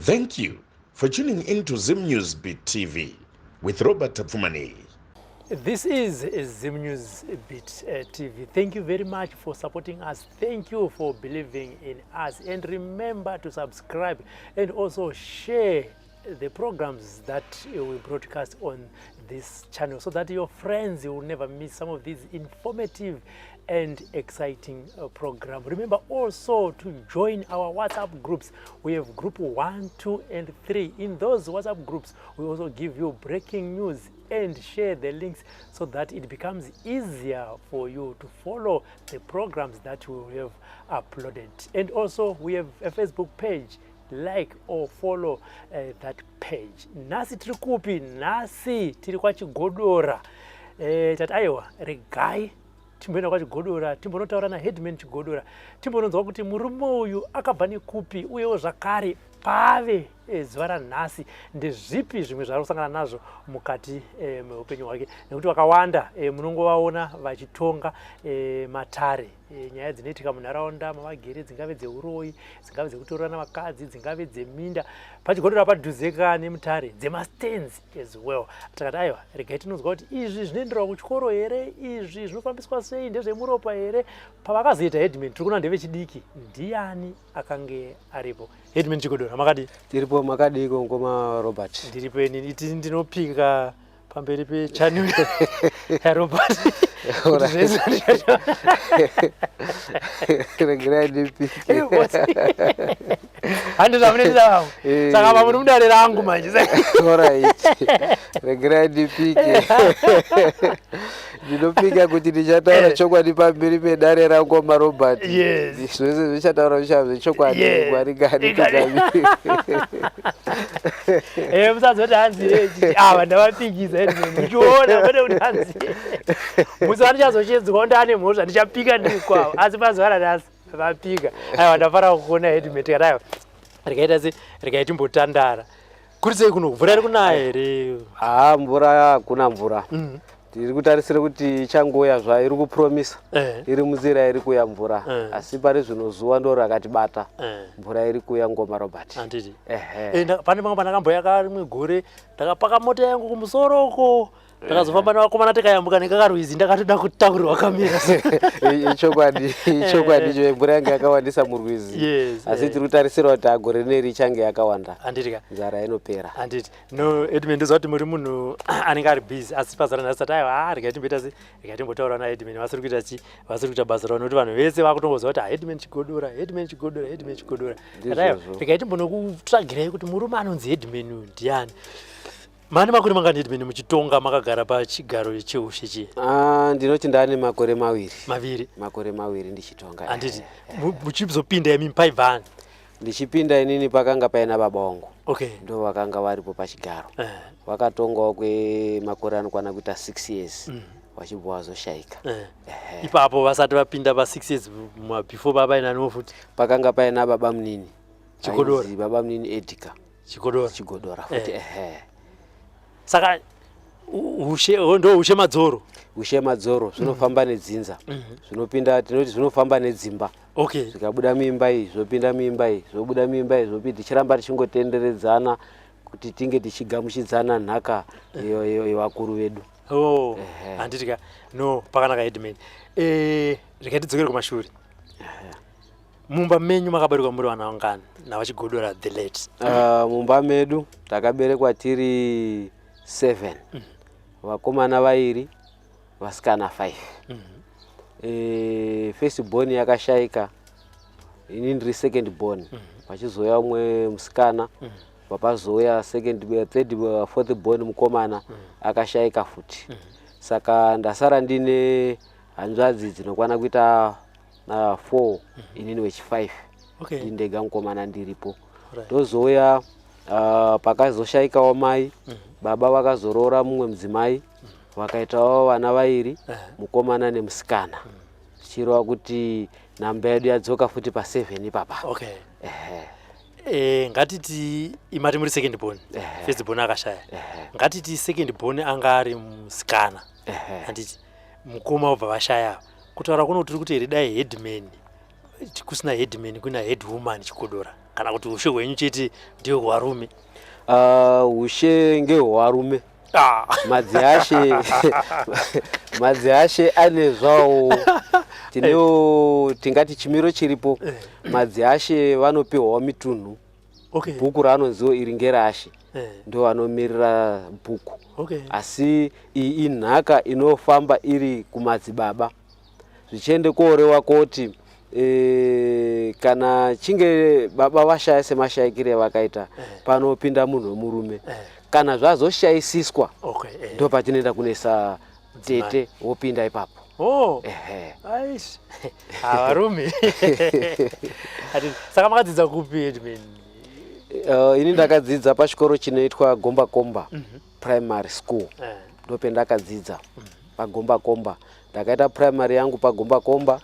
Thank you for tuning in to Zim News Beat TV with Robert Tapfumani. This is Zim News Beat TV. Thank you very much for supporting us. Thank you for believing in us. And remember to subscribe and also share the programs that we broadcast on this channel so that your friends will never miss some of these informative and exciting programs. Remember also to join our WhatsApp groups. We have group 1, 2, and 3. In those WhatsApp groups, we also give you breaking news and share the links so that it becomes easier for you to follow the programs that we have uploaded. And also we have a Facebook page. Like or follow that page. Nasi tiri kupi, nasi tiri kwa Chigodora. Tati aiwa regai timboenda kwa Chigodora, timbonotaura na headman Chigodora, timbononzwa kuti murume uyu akabva nekupi uyewo zvakare pave zuva ranhasi ndezvipi zvimwe zvari kusangana nazvo mukati meupenyu hwake, nekuti vakawanda munongovaona vachitonga matare, nyaya dzinoitika munharaunda mavagere, dzingave dzeuroyi, dzingave dzekutorana vakadzi, dzingave dzeminda. Pachigodora padhuzeka nemutare dzemastands as well. Takati aiwa regai tinonzwa kuti izvi zvinoenderwa kuchikoro here, izvi zvinofambiswa sei, ndezvemuropa here. Pavakazoita headman tiri kuona ndevechidiki, ndiani akange aripo? Headman Chigodora makadi tiripo makadiko ngoma Robert. Ndiripo ini ndinopika pamberi pechannel ya Robert. Regerai ndipike. Handira munendira vangu. Saka vamwe mudare rangu manje. Alright. Regerai ndipike. Ndinopika kuti ndichataura chokwadi pamberi pedare rangu Robert. Yes. Zvese zvichataura zvichabve chokwadi Mwari ngandipikami. Musazoti hanzi ava ndavapikisa muchiona kwete kuti hanzi musi vandichazochedzwa ndane mhosva ndichapika ndiri kwavo, asi mazuva ranhasi vapika. Aiwa ndafara kuona headmate kana aiwa regai timbotandara. Kuri sei kuno mvura iri kunaya here? Mvura hakuna mvura. Tiri kutarisira kuti ichangoya iri kupromisa, iri munzira iri kuya mvura, asi pari zvino zuva ndo rakatibata, mvura iri kuya ngoma Robert. Handiti pane pamwe pandakamboya rimwe gore ndakapaka mota yangu kumusoroko, ndakazofamba navakomana tikayambuka nekakarwizi, ndakatoda kutaurirwa kamera. Ichokwadi icho mvura yangu yakawandisa murwizi, asi tiri kutarisira kuti agore rineri ichange yakawanda, nzara inopera. Handiti no Edmund ndozva kuti muri munhu anenge ari busy, asi pazara nhasi tati aiwa regai timboita sei, regai timbotaura naEdmund vasiri kuita chi, vasiri kuita basa ravo, nokuti vanhu vese vakutongoziva kuti Edmund Chigodora, Edmund Chigodora, Edmund Chigodora. Tati aiwa regai timbonokutsvagirai kuti murume anonzi Edmund ndiani. Mane makore mangani Edmund muchitonga makagara pachigaro cheushe chiye? Ndinoti ndane makore maviri. Makore maviri ndichitonga. Handiti muchizopinda yemi paibvani? Ndichipinda inini pakanga paina baba vangu. Okay. Ndo vakanga varipo pachigaro. Vakatongawo kwemakore anokwana kuita 6 years. Vachibva vazoshaika. Ipapo vasati vapinda pa 6 years before baba inaniwo futi? Pakanga paina baba munini. Chigodora. Baba munini Edgar. Chigodora futi. Saka ndo ushe madzoro. Ushe madzoro zvinofamba nedzinza. Zvinopinda tinoti zvinofamba nedzimba. Okay. Zvikabuda mimba iyi, zvopinda mimba iyi, zvobuda mimba iyi, zvopinda tichiramba tichingotenderedzana kuti tinge tichigamuchidzana nhaka yevakuru vedu. Handitika no pakanaka Edmund. Regai tidzokere kumashure. Mumba menyu makaberekwa muri vana vangani navachigodora the late? Mumba medu takaberekwa tiri 7. Vakomana 2, vasikana 5. First born yakashaika, ini ndiri second born. Pachizoya umwe musikana, papazoya fourth born mukomana akashaika futi. Saka ndasara ndine hanzvadzi dzinokwana kuita 4, inini wechi5. Ndindega mukomana ndiripo. Tozoya pakazoshaikawo mai, baba vakazorora mumwe mudzimai, vakaitawo vana 2, mukomana nemusikana. Zvichireva kuti namba yedu yadzoka futi pa7 ipapa. Ngatiti imati muri second born, first born akashaya. Ngatiti second born anga ari musikana. Handiti mukoma ubva vashaya. Kutaura kuno tiri kuti redai headman, kusina headman kuna head woman Chigodora. kana kuti ushe hwenyu chete ndio hwarume? Ushe ngehwarume. Madziyashe ane zvawo tingati chimiro chiripo. Madziyashe vanopiwawo mitunhu. Bhuku raanonziwo iri ngerashe ndo vanomirira bhuku. Asi iyi inhaka inofamba iri kumadzibaba. Zvichiende kooreva kuti kana chinge baba vashaya semashayikire vakaita panopinda munhu wemurume, kana zvazoshayisiswa ndo patinoenda kunesa tete wopinda ipapo. Aish. Varume. Saka makadzidza kupi Edmund? Ini ndakadzidza pachikoro chinoitwa Gomba Komba Primary School. Ndo pendakadzidza paGomba Komba. Ndakaita primary yangu paGomba Komba,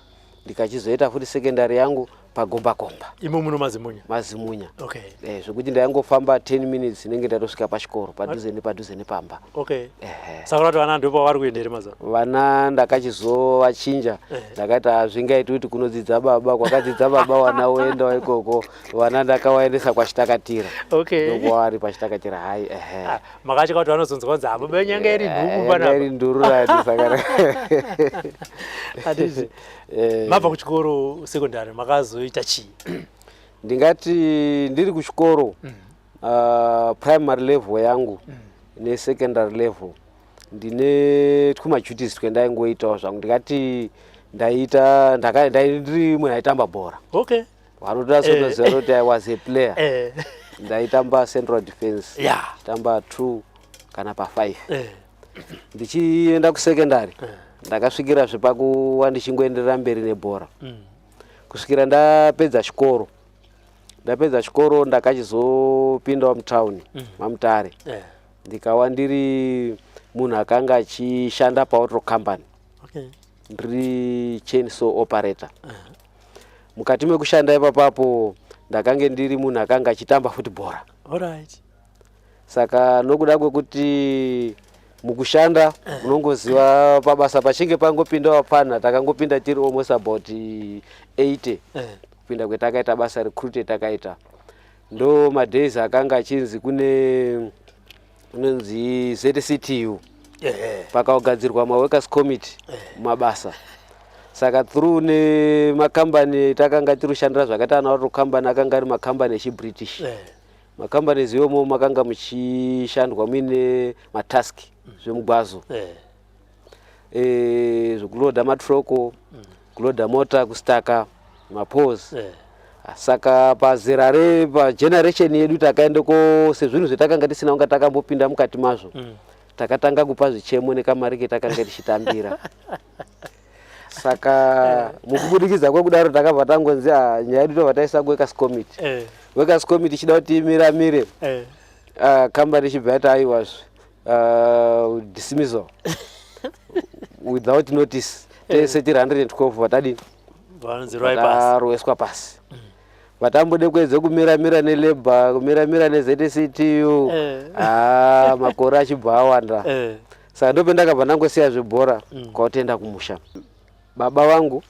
ndikachizoita futi secondary yangu paGomba Komba. Imo muno Mazimunya? Mazimunya. Zvokuti ndayangofamba 10 minutes inenge ndatosvika pachikoro padhuze nepamba. Saka kuti vana ndipo vari kuenda here mazuva? Vana ndakachizovachinja. Ndakati hazvingaiti kuti kunodzidza baba, kwakadzidza baba wana woendawo ikoko. Vana ndakavaendesa kwachitakatira. Ndokwavari pachitakatira. Hai makatya kuti vanozonzwa kunzi baba venyu yanga iri nhuku panapa? Yanga iri nduru rati saka. Mabva kuchikoro secondary makazoita chii? Ndingati ndiri kuchikoro primary level yangu nesecondary level ndine twumaduties twendaingoitawo zvangu. Ndingati ndiri munhu aitamba bhora. Vanotoda sotoziva kuti I was a player. Ndaitamba central defense. Chitamba 2 kana pa5. Ndichienda kusecondary ndakasvikira zvepakuva ndichingoenderera mberi nebhora kusvikira ndapedza chikoro. Ndapedza chikoro ndakachizopindawo mutawuni maMutare. Ndikawa ndiri munhu akanga achishanda paauto company. Ndiri chainsaw operator. Mukati mekushanda ipapapo ndakange ndiri munhu akanga achitamba football. Saka nokuda kwekuti mukushanda unongoziva pabasa pachinge pangopindawo pana, takangopinda tiri almost about 80 kupinda kwetakaita basa recruit takaita. Ndo madays akanga achinzi kunonzi ZCTU pakagadzirwa maworkers committee mumabasa. Saka through nemakambani takanga tiri kushandira zvakaita anaauto company akanga ari makambani echiBritish. Makambani ziyomo makanga muchishandwa muine mataski zvemugwazo. Zvokuloda matroko, kuloda mota, kustaka mapose. Saka pazera pageneration yedu takaendeko sezvinhu zvetakanga tisina kunga takambopinda mukati mazvo. Takatanga kupa zvichemo nekamari ketakanga tichitambira. Saka mukubudikidza kwekudaro takabva tangonzi nyaya yedu tobva taisa workers committee. Workers committee ichida kuti imiramire. Kambani ichibva yati aiwa dismissal without notice. Tese tiri 112 vatadini vakaroweswa pasi. Vatambode kwedze kumiramira nelabor, kumiramira neZCTU. Makore achibva awanda. Saka ndopendakabva ndangosiya zvebhora kwautenda kumusha. Baba vangu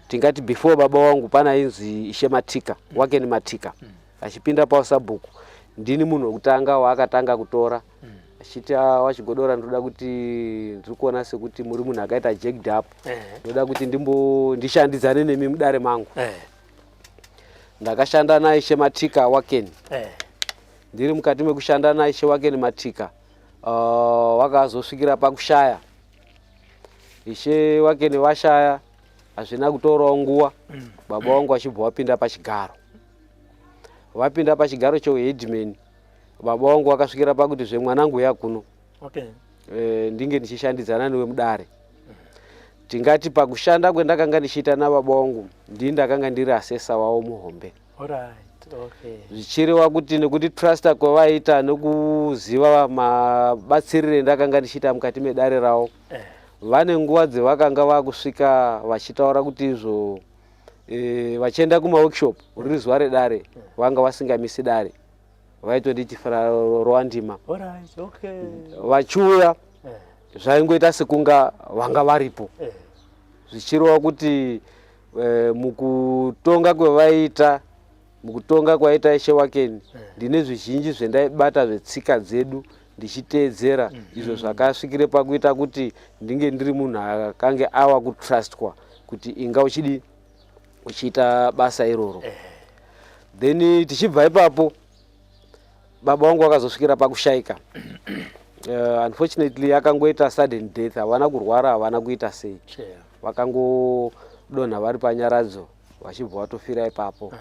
tingati before baba vangu pana inzi Ishe Matika, Wakeni Matika. Achipinda pausabhuku ndini munhu wekutanga waakatanga kutora. Achiti wachigodora ndoda kuti ndiri kuona sekuti muri munhu akaita jacked up. Ndoda kuti ndishandidzane nemi mudare mangu. Ndakashanda naIshe Matika Wakeni. Ndiri mukati mekushanda naIshe Wakeni Matika. Wakazosvikira pakushaya. Ishe Wakeni vashaya hazvina kutorawo nguva. Baba vangu vachibva vapinda pachigaro. Vapinda pachigaro cheuheadman. Baba vangu vakasvikira pakuti zvemwanangu yakuno. Ndinge ndichishandidzana newe mudare. Tingati pakushanda kwendakanga ndichiita nababa vangu ndini ndakanga ndiri assessor wavo muHombe. Zvichireva kuti nekuti trusta kwavaita nekuziva mabatsirire ndakanga ndichiita mukati medare ravo. Vane nguva dzevakanga vakusvika vachitaura kuti izvo vachienda kumaworkshop riri zuva redare vanga vasingamisi dare. Vaitonditi Rwandima. Vachiuya zvaingoita sekunga vanga varipo. Zvichireva kuti mukutonga kwevaiita mukutonga kwaita Ishe Wakeni ndine zvizhinji zvendaibata zvetsika dzedu ndichiteedzera izvo zvakasvikire pakuita kuti ndinge ndiri munhu akange awa kutrustwa kuti inga uchiita basa iroro. Then tichibva ipapo baba wangu akazosvikira pakushayika. Unfortunately akangoita sudden death, havana kurwara, havana kuita sei. Vakangodonha vari panyaradzo vachibva vatofira ipapo.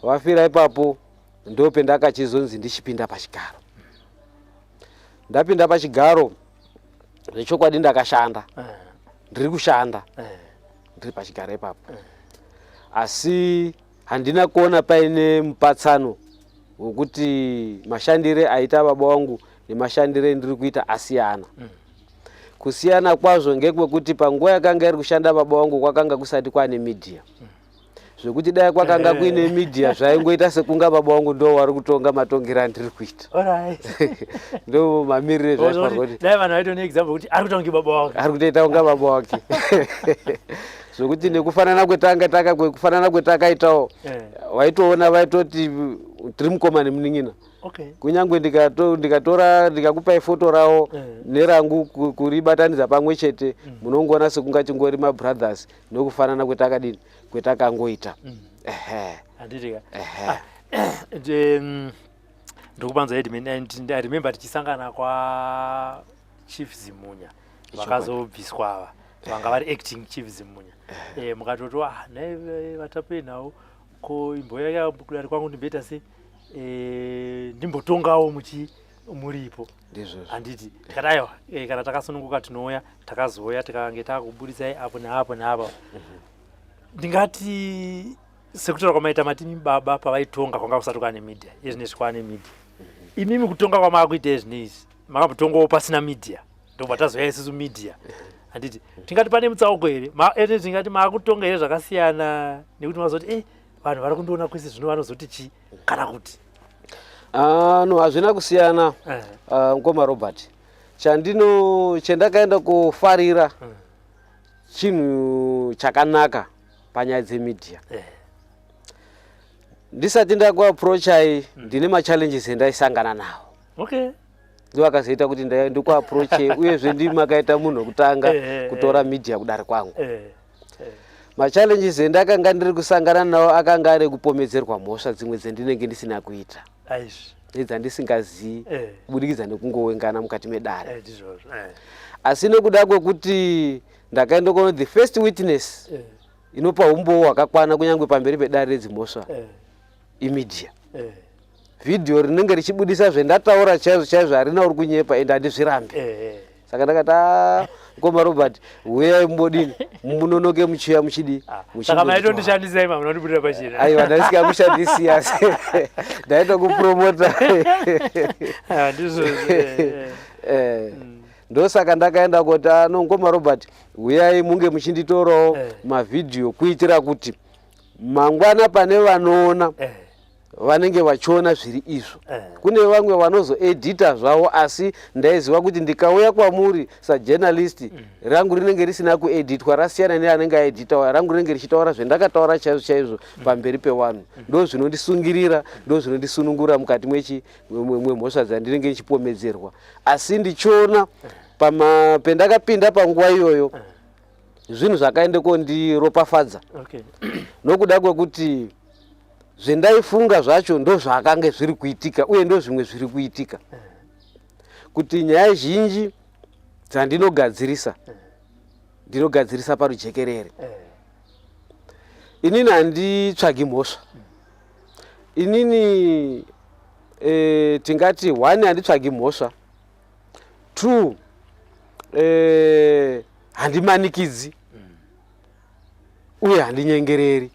Vafira ipapo ndo pendakachizonzi ndichipinda pachigaro. Ndapinda pachigaro zvechokwadi ndakashanda. Ndiri kushanda. Ndiri pachigaro ipapo. Asi handina kuona paine mupatsano wekuti mashandire aita baba wangu nemashandire ndiri kuita asiyana. Kusiyana kwazvo ngekwekuti panguva yakanga iri kushanda baba wangu kwakanga kusati kwane media. Zvekuti dai kwakanga kuine media zvaingoita sekunga baba wangu ndo wari kutonga matongero andiri kuita. Ndo mamirire zvazvakuti dai vanhu vaita neexample kuti ari kutonga baba wake. Ari kutoita kunga baba wake. Zvokuti nekufanana kwetakaitawo waitoona vaitoti tiri mukoma nemuning'ina. Kunyangwe ndikakupai foto rawo nerangu kuribatanidza pamwe chete munongoona sekunga chingori mabrothers nokufanana kwetakangoita. Ndokubanza Edmund, and I remember tichisangana kwa Chief Zimunya vakazobviswa ava vanga vari acting Chief Zimunya. Mukatoti naye vatape nawo ko imbo yake kudari kwangu ndimboita se ndimbotongawo muripo. Handiti tikati aiwa kana takasununguka tinouya takazouya tikange takubudisai apo neapo neapo. Ndingati sekutaura kwamaita matimi baba pavaitonga kwanga kusati kwane media, izvinezvi kwane media. Imimi kutonga kwamakuita izvinezvi makatongawo pasina media, ndobva tazoya isusu media. Handiti tingati pane mutsauko here tingati maakutonga here zvakasiyana nekuti mazoti vanhu vari kundoona kwese zvino vanozoti chii kana kuti no hazvina kusiyana. Mukoma Robert, chandakaenda kufarira chinhu chakanaka panyaya dzemedia. Ndisati ndakuapproachai ndine machallenges endaisangana nawo. Ndo akazoita kuti ndikuapproache uyezve ndimakaita munhu wekutanga kutora media kudari kwangu. Machallenges endakanga ndiri kusangana nawo akanga ari kupomedzerwa mhosva dzimwe dzendinenge ndisina kuita. Nedzandisingazivi kubudikidza nekungowengana mukati medare. Asi nekuda kwekuti ndakaenda kuona the first witness inopa umbo hwakakwana kunyangwe pamberi pedare redzimhosva imedia. Video rinenge richibudisa zvendataura chaizvo harina uri kunyepa ende handizvirambe. Saka ndakati Mukoma Robert, uyai mbodini munonoke muchiya muchidi. Saka maitondishandisai mama munondibudira pachina. Aiwa ndisikamushandisi asi ndaita kupromota. Ndizvo. Ndosaka ndakaenda kuti Mukoma Robert, uyai munge muchinditorawo mavidhiyo kuitira kuti mangwana pane vanoona vanenge vachiona zviri izvo. Kune vamwe vanozoedita zvavo asi ndaiziva kuti ndikauya kwamuri sajournalist rangu rinenge risina kueditwa rasiyana neanenge aeditawa, rangu rinenge richitaura zvendakataura chaizvo pamberi pevanhu. Ndo zvinondisungirira, ndo zvinondisunungura mukati mwemhosva dzandinenge ndichipomedzerwa. Asi ndichiona pendakapinda panguva iyoyo zvinhu zvakaende kondiropafadza. Nokuda kwekuti zvendaifunga zvacho ndo zvakanga zviri kuitika uye ndo zvimwe zviri kuitika. Kuti nyaya zhinji dzandinogadzirisa ndinogadzirisa parujekerere. Inini handitsvagi mhosva. Inini tingati 1 handitsvagi mhosva, 2 handimanikidzi uye handinyengereri.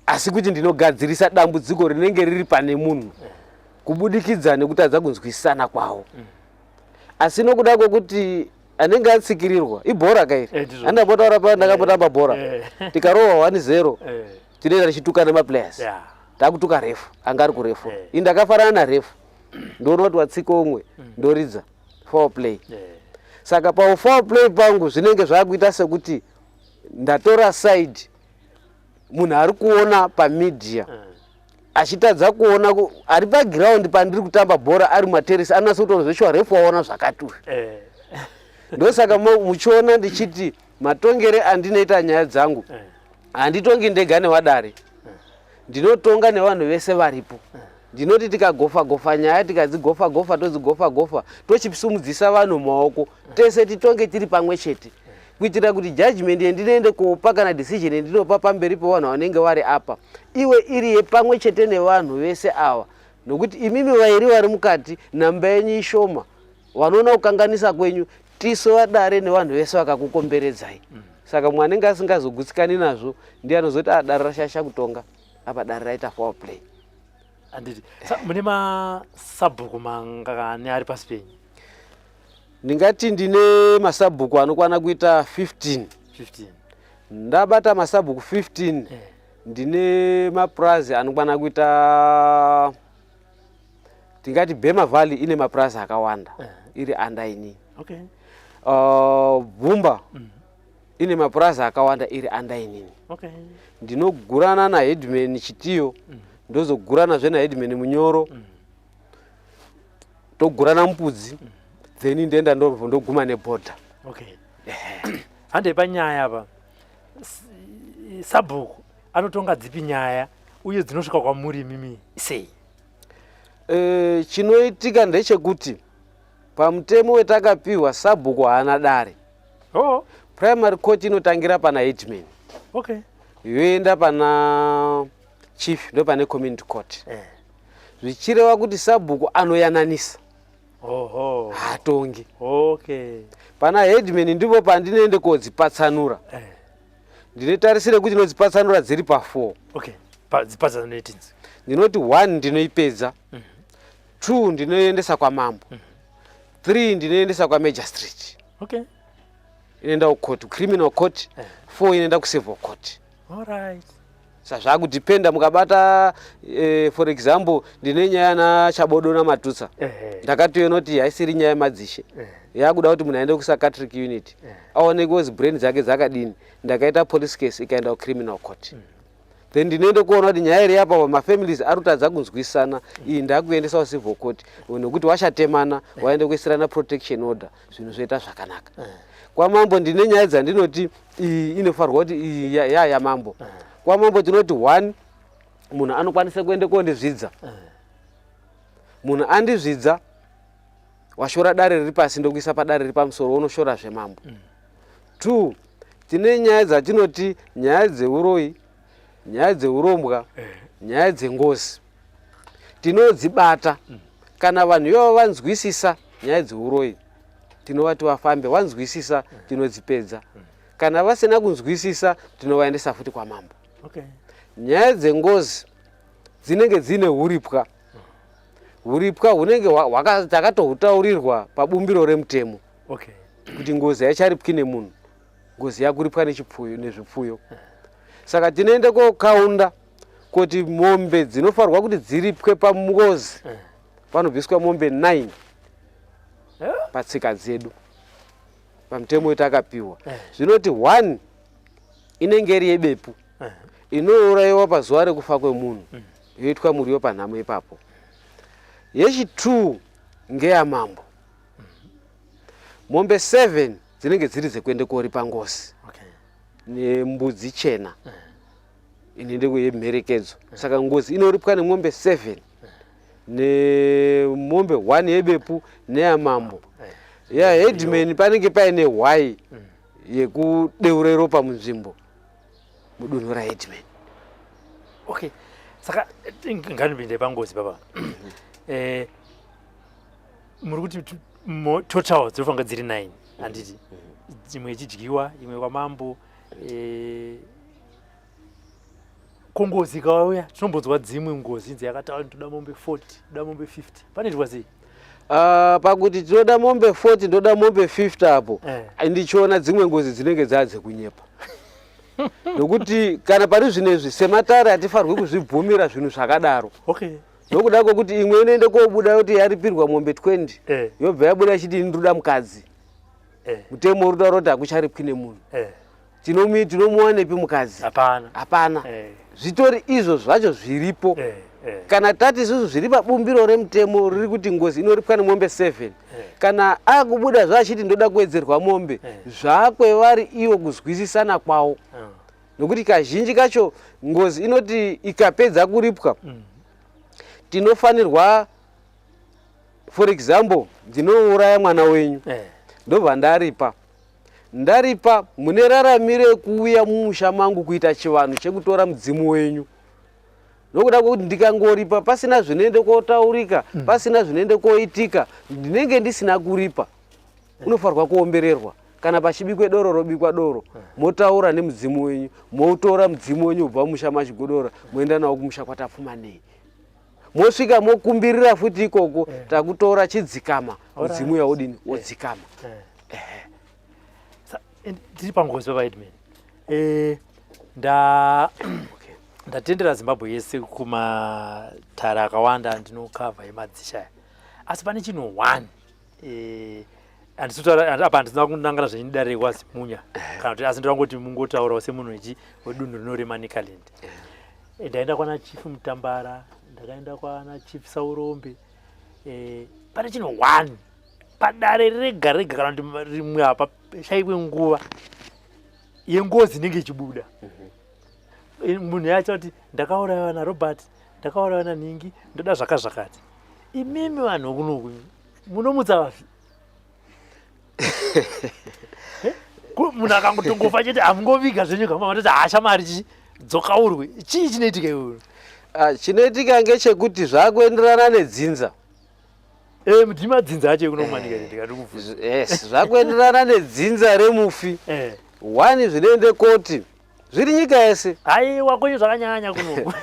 Asi kuti ndinogadzirisa dambudziko rinenge riri pane munhu kubudikidza nekutadza kunzwisisana kwawo. Asi nokuda kwekuti anenge atsikirirwa ibhora kairi. Andapotaura pa ndakapotamba bhora. Tikarohwa 1-0 tinoenda tichitukana maplayers. Takutuka refu, anga ari kurefu. Indakafanana na refu. Ndoona kuti watsika umwe ndoridza foul play. Saka pa foul play pangu zvinenge zvakuita sekuti ndatora side munhu ari kuona pamedia achitadza kuona ari paground pandiri kutamba bhora ari materisi anasa kutonzveshwa refu waona zvakatuve ndosaka muchiona ndichiti matongere andinoita nyaya dzangu handitongi ndega newadare ndinotonga nevanhu vese varipo ndinoti tikagofa nyaya tikadzigofa todzigofa tochisimudzisa vanhu maoko tese titonge tiri pamwe chete kuitira kuti judgment yendinoende kupa kana decision yendinopa pamberi pevanhu vanenge vari apa iwe iri yepamwe chete nevanhu vese ava nokuti imimi vairi vari mukati namba yenyu ishoma vanoona kukanganisa kwenyu tiso vadare nevanhu vese vakakukomberedzai saka mwanenge asingazogutsikani nazvo ndiye anozoti dare rashasha kutonga apa dare raita foul play. Anditi mune masabhuku mangani ari pasi penyu? Ndingati ndine masabhuku anokwana kuita 15. Ndabata masabhuku 15 ndine maprazi anokwana kuita tingati Bema Valley ine maprazi akawanda iri andaini. Okay. Vumba ine maprazi akawanda iri andaini. Okay. Ndinogurana na Headman Chitiyo ndozogurana zvena Headman Munyoro togurana Mupudzi then ndenda ndoguma nebhodha. Okay. Hande panyaya apa sabhuku anotonga dzipi nyaya uye dzinosvika kwamuri mimi sei? Chinoitika ndechekuti pamutemo wetakapiwa sabhuku haana dare. Oh. Primary court inotangira pana Headman. Okay. Yoenda pana chief ndo pane community court. Zvichireva kuti sabhuku anoyananisa. Oho. Hatongi. Okay. Pana Headman ndipo pandinoende kodzipatsanura. Ndinotarisire kuti ndinodzipatsanura dziri pa 4. Okay. Padzipatsanura netinzi. Ndinoti 1 ndinoipedza. 2 ndinoendesa kwa mambo. 3 ndinoendesa kwa magistrate. Okay. Inoenda ku court, criminal court. 4 inoenda ku civil court. All right. Saka kudependa mukabata for example ndine nyaya na Chabodo na Matutsa. Ndakatoona kuti haisiri nyaya madzishe. Yakuda kuti munhu aende ku psychiatric unit. Aoneke kuti brain dzake dzakadini. Ndakaita police case ikaenda ku criminal court. Then ndinoende kuona kuti nyaya iri yapa ma families arutadza kunzwisana iyi ndakuendesa ku civil court nokuti washatemana waende kuisirana protection order zvinhu zvoita zvakanaka. Kwa mambo ndine nyaya dzandinoti inofarwa kuti ya mambo. Kwa mambo tinoti 1 munhu anokwanisa kuende kondizvidza. Munhu andizvidza washora dare riri pasi ndokuisa padare riri pamusoro unoshora zvemambo. 2 tine nyaya dzatinoti nyaya dzeuroyi, nyaya dzeurombwa, nyaya dzengozi. Tinodzibata kana vanhu ivo vanzwisisa nyaya dzeuroyi tinovati vafambe, vanzwisisa tinodzipedza. Kana vasina kunzwisisa tinovaendesa futi kwa mambo. Okay. Nyaya dzengozi dzinenge dzine huripwa. Huripwa hunenge takatohutaurirwa pabumbiro remutemo. Okay. Kuti ngozi haicharipwi nemunhu. Ngozi yakuripwa nechipfuyo nezvipfuyo. Saka tinoende kokaunda kuti mombe dzinofarwa kuti dziripwe pangozi. Panobviswa mombe 9 patsika dzedu. Pamutemo wetakapiwa. Zvinoti 1 inenge iri yebepu. Inourayiwa pazuva rekufa kwemunhu. Yoitwa muriwo panhamo ipapo. Yechi2 ngeyamambo. Mombe 7 dzinenge dziri dzekuende koripa ngozi. Okay. Nembudzi chena. Inoende kuyemherekedzo. Saka ngozi inoripwa nemombe 7. Nemombe 1 yebepu neyamambo. Ya Headman panenge paine why yekudeure ropa munzvimbo mudunhu raHeadman. Okay. Saka nganipinde pangozi baba. Muri kuti total dzinofanga dziri 9 handiti. Imwe ichidyiwa, imwe kwa mambo. Kongozi kauya tinombonzwa dzimwe ngozi dzakataura kuti toda mombe 40, toda mombe 50. Panoitwa sei? Pakuti tinoda mombe 40 ndoda mombe 50 apo. Ndichiona dzimwe ngozi dzinenge dzadze kunyepa. Nokuti kana pari zvinezvi sematare hatifarwi kuzvibvumira zvinhu zvakadaro. Okay. Nokuda kwokuti imwe inoende kobuda kuti yaripirwa mombe 20. Yobva yabuda ichiti ndinoda mukadzi. Mutemo uri kuti hakucharipwi nemunhu. Tinomuwanepi mukadzi? Hapana. Hapana. Zvitori izvo zvacho zviripo kana tati isusu zviri pabumbiro remutemo riri kuti ngozi inoripwa nemombe 7 kana akubuda zvachiti ndoda kuwedzerwa mombe zvakwevari iwo kuzwisisana kwawo nokuti kazhinji kacho ngozi inoti ikapedza kuripwa tinofanirwa for example ndinouraya mwana wenyu ndobva ndaripa mune raramire kuuya mumusha mangu kuita chivanhu chekutora mudzimu wenyu nokuda kwekuti ndikangoripa pasina zvinoende kotaurika pasina zvinoende koitika ndinenge ndisina kuripa unofanirwa kuombererwa kana pachibikwe doro robikwa doro motaura nemudzimu wenyu motora mudzimu wenyu ubva mumusha machigodora moenda nawo kumusha kwatapfumanei mosvika mokumbirira futi ikoko takutora chidzikama mudzimu yaudini wodzikama tiri pangozi pavaidman ndatendera Zimbabwe yese kumatara akawanda andinokavha emadzishaya asi pane chinhu 1 apa handisina kunangana zvechidarekwa zimunya kana kuti asi ndorangoti mungotaurawo semunhu wedunhu rinorema Nekaland ndaenda kwana Chief Mutambara ndakaenda kwana Chief Saurombe pane chinhu 1 padare rega rega kana kuti rimwe apa shaiwe nguva yengozi inenge ichibuda munhu yacho kuti ndakaurayiwa naRobert ndakaurayiwa naNhingi ndoda zvakazvakati imimi vanhu kunoku munomutsa vafi munhu akangotongofa chete hamungoviga zvenyu kama vatoti hashamari dzokaurwe chii chinoitika iwoyo chinoitika ngechekuti zvakuenderana nedzinza ndima dzinza acho ekunokumanika ndikatikufuza yes zvakuenderana nedzinza remufi 1 zvinoende koti zviri nyika yese aiwa kwenyu zvakanyanya kunoku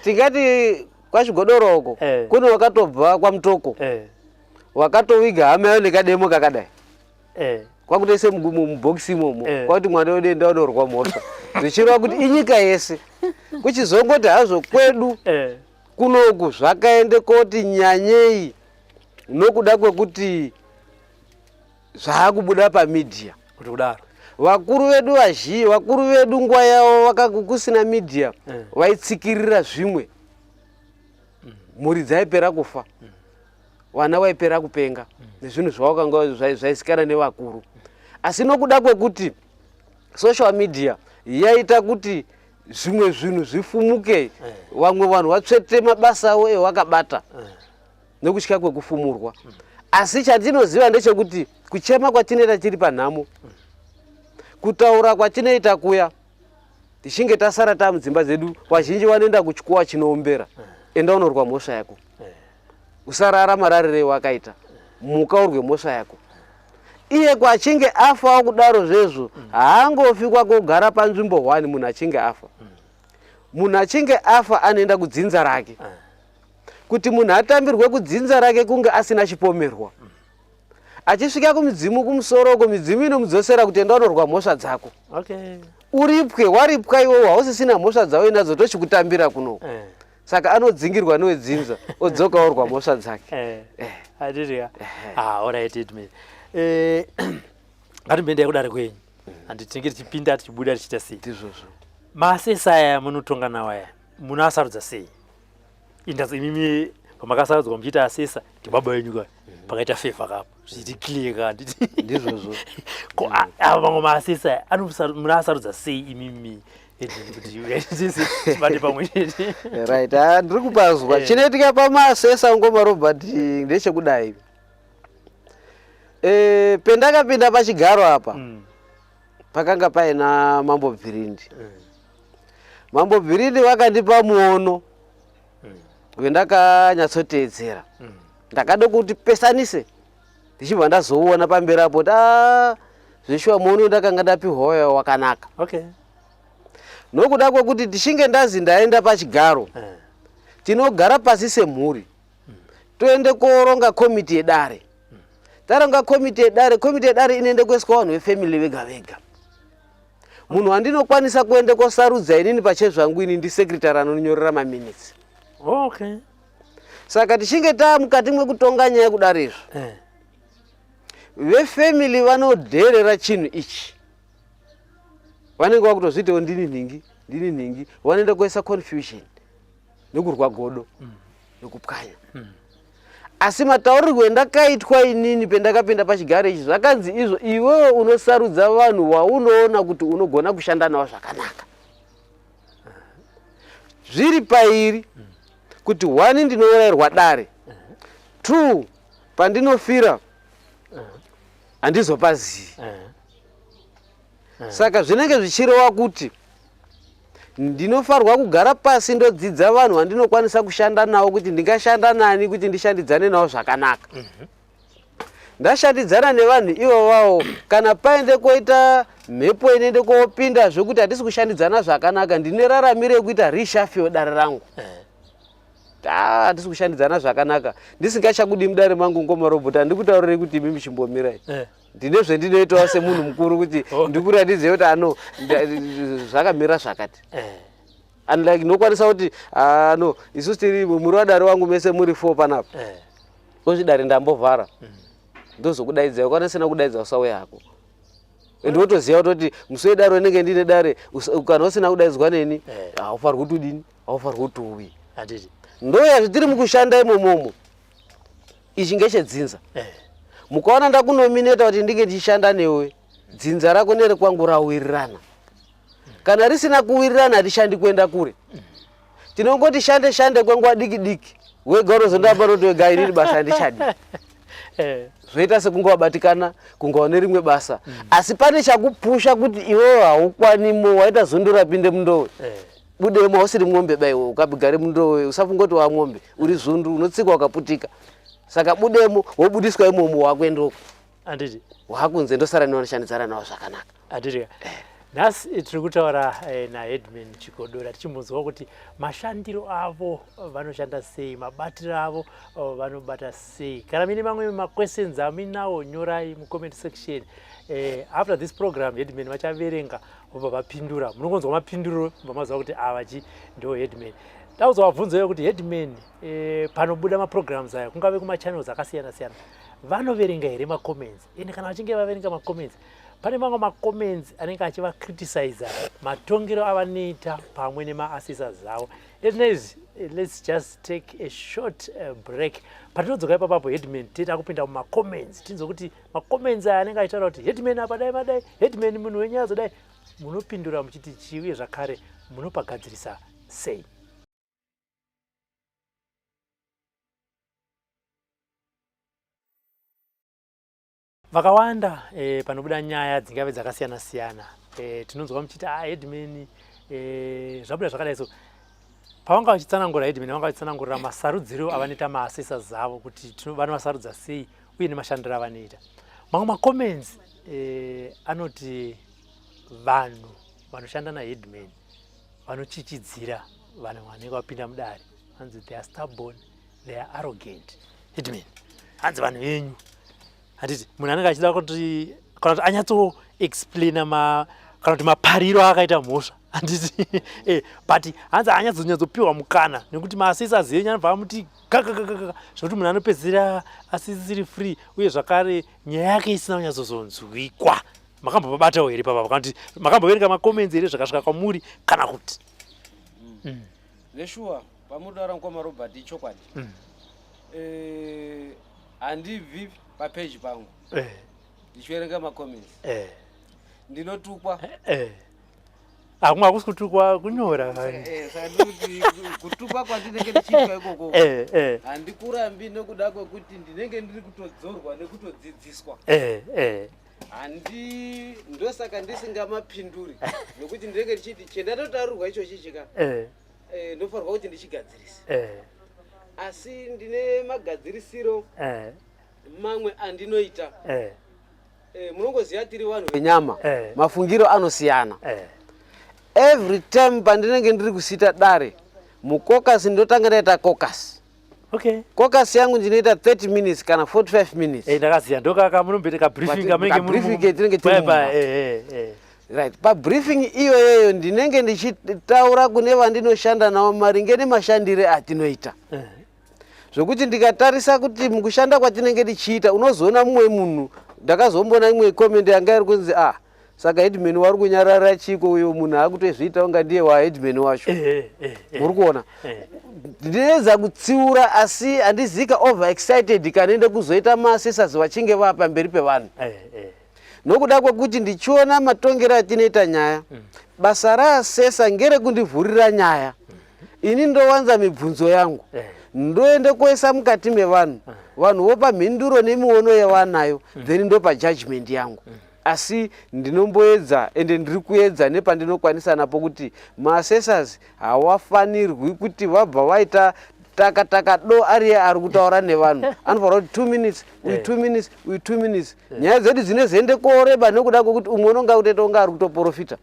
tingati kwachigodoroko kune wakatobva kwamutoko wakatoviga hama yayo nekademo kakadai kwakutoise mubhokisi imomo kwakuti mwana wedenda unorwa mhosva zvichireva kuti inyika yese kuchizongoti hazvo kwedu kunoku zvakaende koti nyanyei nokuda kwekuti zvaakubuda pamidhiya kuti kudaro vakuru vedu vazhinji vakuru vedu nguva yavo vakakusina midhiya vaitsikirira zvimwe mhuri dzaipera kufa vana vaipera kupenga nezvinhu zvavakanga zvaisikana nevakuru asi nokuda kwekuti social media yaita kuti zvimwe zvinhu zvifumuke vamwe vanhu vatsvete mabasa avo evakabata nekutya kwekufumurwa asi chatinoziva ndechekuti kuchema kwatinoita chiri panhamo kutaura kwatinoita kuya tichinge tasara tamudzimba dzedu vazhinji vanoenda kuchikuwa chinoombera enda unorwa mhosva yako usarara mararire wakaita mukaurwe mhosva yako iye kwachinge afawo kudaro zvezvo haangofi kwakogara panzvimbo 1 munhu achinge afa munhu achinge afa anoenda kudzinza rake kuti munhu atambirwe kudzinza rake kunge asina chipomerwa achisvika kumudzimu kumusoroko midzimu inomudzosera kuti enda unorwa mhosva dzako uripwe waripwa iwewe hausisina mhosva dzawo inadzo tochikutambira kunoko saka anodzingirwa newedzinza odzoka orwa mhosva dzake ngatimboendai kudare kwenyu handi tinenge tichipinda tichibuda tichiita sei ndizvozvo masesa aya munotonga nawo aya munoasarudza sei imimi pamakasarudzwa muchiita asesa ndibaba wenyu ka pakaita favor kapo zviti clear kanditi ndizvozvo ava mamwe maasesa munoasarudza sei imimi right ndiri kupazwa chinoitika pamasesa ngoma Robert ndechekudai pendakapinda pachigaro apa pakanga paina Mambo Bvirindi Mambo Bvirindi vakandipa muono wendakanyatsoteedzera ndakada kuti pesanise ndichibva ndazoona pamberi apo zveshuwa muono ndakanga ndapiwa wakanaka nokuda kwekuti tichinge ndazi ndaenda pachigaro tinogara pasi semhuri toende koronga komiti yedare taronga komiti yedare inoende kuiswa vanhu vefamily vega vega munhu wandinokwanisa kuende kosarudza inini pachezvangu ini ndisekretary anonyorera maminitsi saka tichinge mukati mwekutonga nyaya kudaro izvo vefamily vanodherera chinhu ichi vanenge vakutozvitawo ndini nhingi vanoenda kuisa confusion nekurwa godo nekupwanya. Asi mataurirwe ndakaitwa inini pendakapinda pachigaro ichi zvakanzi izvo iwewe unosarudza vanhu waunoona kuti unogona kushanda navo zvakanaka. Zviri pairi kuti 1 ndinourayirwa dare, 2 pandinofira handizopazivi. Saka zvinenge zvichireva kuti ndinofarwa kugara pasi ndodzidza vanhu vandinokwanisa kushanda navo kuti ndingashanda nani kuti ndishandidzane navo zvakanaka. Ndashandidzana nevanhu ivavo kana paende koita mhepo inoende kopinda zvokuti hatisi kushandidzana zvakanaka, ndine raramiro yekuita reshuffle dare rangu. Hatisi kushandidzana zvakanaka, ndisingachakudi mudare mangu ngomarobhoti, handikutaurire kuti imi muchimbomirai. Ndine zvendinoitawo semunhu mukuru kuti ndikuratidze kuti ano zvakamira zvakati. And like nokwanisa kuti no isusu tiri muri wadare wangu mese muri 4 panapa. Ozvidare ndambovhara. Ndozokudaidzai ukwanasina kudaidza usauya hako. Ndotoziva kuti musi wedare unenge ndine dare kana usina kudaidzwa neni haufarwi kuti udini, haufarwi kuti uwi. Ndoya zvitiri mukushanda imomomo. Ichi ngechedzinza. Mukaona ndakunomineta kuti ndinge ndichishanda newe, dzinza rako nere kwangu rawirirana. Kana risina kuwirirana hatishandi kuenda kure. Tinongoti shande kwenguva diki wega unozondamba noti wega iriri basa handichadi. Zvoita sekunge wabatikana kunge une rimwe basa. Asi pane chakupusha kuti iwewe haukwanimo, waita zondo rapinde mundowe. Budemo hausiri mwombe baiwe, ukabigare mundowe, usafungoti wa mwombe, uri zundu unotsikwa wakaputika. Saka budemo wobudiswa imomo wakwendoko. Anditi wakunze ndosara nevanoshandidzana navo zvakanaka. Anditi nhasi tiri kutaura naHeadman Chigodora tichimunzwa kuti mashandiro avo vanoshanda sei, mabatiro avo vanobata sei. Kana mine mamwe maquestions aminawo nyorai mucomment section. After this program Headman vachaverenga vobva vapindura. Munongonzwa mapinduro vamaziva kuti avachi ndo Headman. Tauzovabvunzawo kuti Headman panobuda maprograms aya kungave kumachannels akasiyana-siyana vanoverenga here macomments. Ende kana vachinge vaverenga macomments pane mamwe macomments anenge achivacriticize matongero avanoita pamwe nemaassessors avo. Let's just take a short break. Patinodzoka ipapo Headman tita kupinda mumacomments tinzwe kuti macomments aya anenge achitaura kuti Headman apa dai madai, Headman munhu wenyadzo dai, munopindura muchiti chiuye zvakare munopagadzirisa sei. Vakawanda panobuda nyaya dzingave dzakasiyana-siyana. Tinonzwa muchiti Headman zvabuda zvakadai so. Pavanga vachitsanangura Headman vanga vachitsanangurira masarudziro avanoita maassessors avo kuti vanovasarudza sei uye nemashandiro avanoita. Mamwe macomments anoti vanhu vanoshanda naHeadman vanochichidzira vanhu vanenge vapinda mudare. Hanzi they are stubborn, they are arrogant. Headman hanzi vanhu venyu. Handiti munhu anenge achida kuti kana kuti anyatso explaina kana kuti mapariro akaita mhosva. Handiti but hanzi anyatsopiwa mukana nekuti maassessors enyu anobva amuti kakakakaka zvokuti munhu anopedzisira asisiri free uye zvakare nyaya yake isina kunyatsozonzwikwa. Makambobatawo here papa kana kuti makamboverenga macomments here zvakasvika kwamuri kana kuti neshuwa pamudaura mukoma Robert ichokwadi handibvi papage pangu ndichiverenga macomments ndinotukwa. Hakumwe hakusi kutukwa kunyora. Kuti kutukwa kwandinenge ndichiitwa ikoko handikurambi nekuda kwekuti ndinenge ndiri kutodzorwa nekutodzidziswa. Ndosaka ndisingamapinduri nekuti ndinenge ndichiti chendatotaurwa ichochi chika ndofarwa kuti ndichigadzirise. Asi ndine magadzirisiro mamwe andinoita. Munongoziva tiri vanhu venyama, mafungiro anosiyana. Every time pandinenge ndiri kusita dare mukokasi ndotanga ndaita kokasi. Okay. Kokasi yangu ndinoita 30 minutes kana 45 minutes. Ndakaziya ndokaka munombereka briefing amenge briefing tinenge timba. Right. Pa briefing iyoyo ndinenge ndichitaura kune vandinoshanda navo maringe nemashandire atinoita. Zvokuti ndikatarisa kuti mukushanda kwatinenge ndichiita unozoona mumwe munhu ndakazombona imwe comment yanga iri kunzi saka Headman wari kunyarara chiko uyo munhu akutozviita unga ndiye waHeadman wacho. Muri kuona ndineza kutsiura asi handizika over excited kanoenda kuzoita maancestors vachinge vapa mberi pevanhu nokuda kwekuti ndichiona matongero atinoita nyaya basa raasesa ngerekundivhurira nyaya ini ndowanza mibvunzo yangu ndoende kuisa mukati mevanhu vanhu vopa mhinduro nemiono yavanayo then ndopa judgment yangu asi ndinomboedza ende ndiri kuedza nepandinokwanisa napo kuti maancestors hawafanirwi kuti vabva vaita taka do ariye ari kutaura nevanhu anofanira kuti 2 minutes uyu 2 minutes uyu 2 minutes nyaya dzedu dzinozoende koreba nekuda kwekuti umwe unonga kutoita unga ari kutoprofita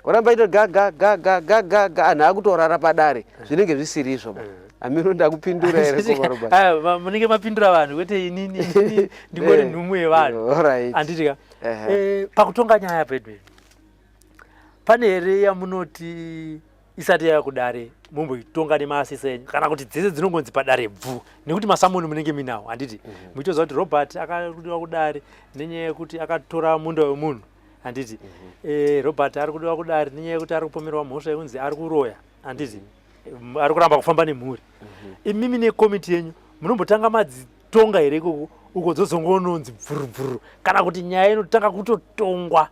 oramba ito ga anhu akutorara padare zvinenge zvisiri izvo amiro ndakupindura here komarobha munenge mapindura vanhu kwete inini ndingori nhumwe yevanhu handitika pakutonga nyaya pedwe pane here yamunoti isati yaya kudare mumboitonga nemaasesa enyu kana kuti dzese dzinongonzi padare bvu nekuti masamoni munenge minawo handiti muchitoziva kuti Robert akakudiwa kudare nenyaya yekuti akatora munda wemunhu handiti Robert ari kudiwa kudare nenyaya yekuti ari kupomerwa mhosva yekunzi ari kuroya handiti ari kuramba kufamba nemhuri imimi nekomiti yenyu munombotanga madzitonga here ikoko uko dzozongononzi bvurubvuru kana kuti nyaya inotanga kutotongwa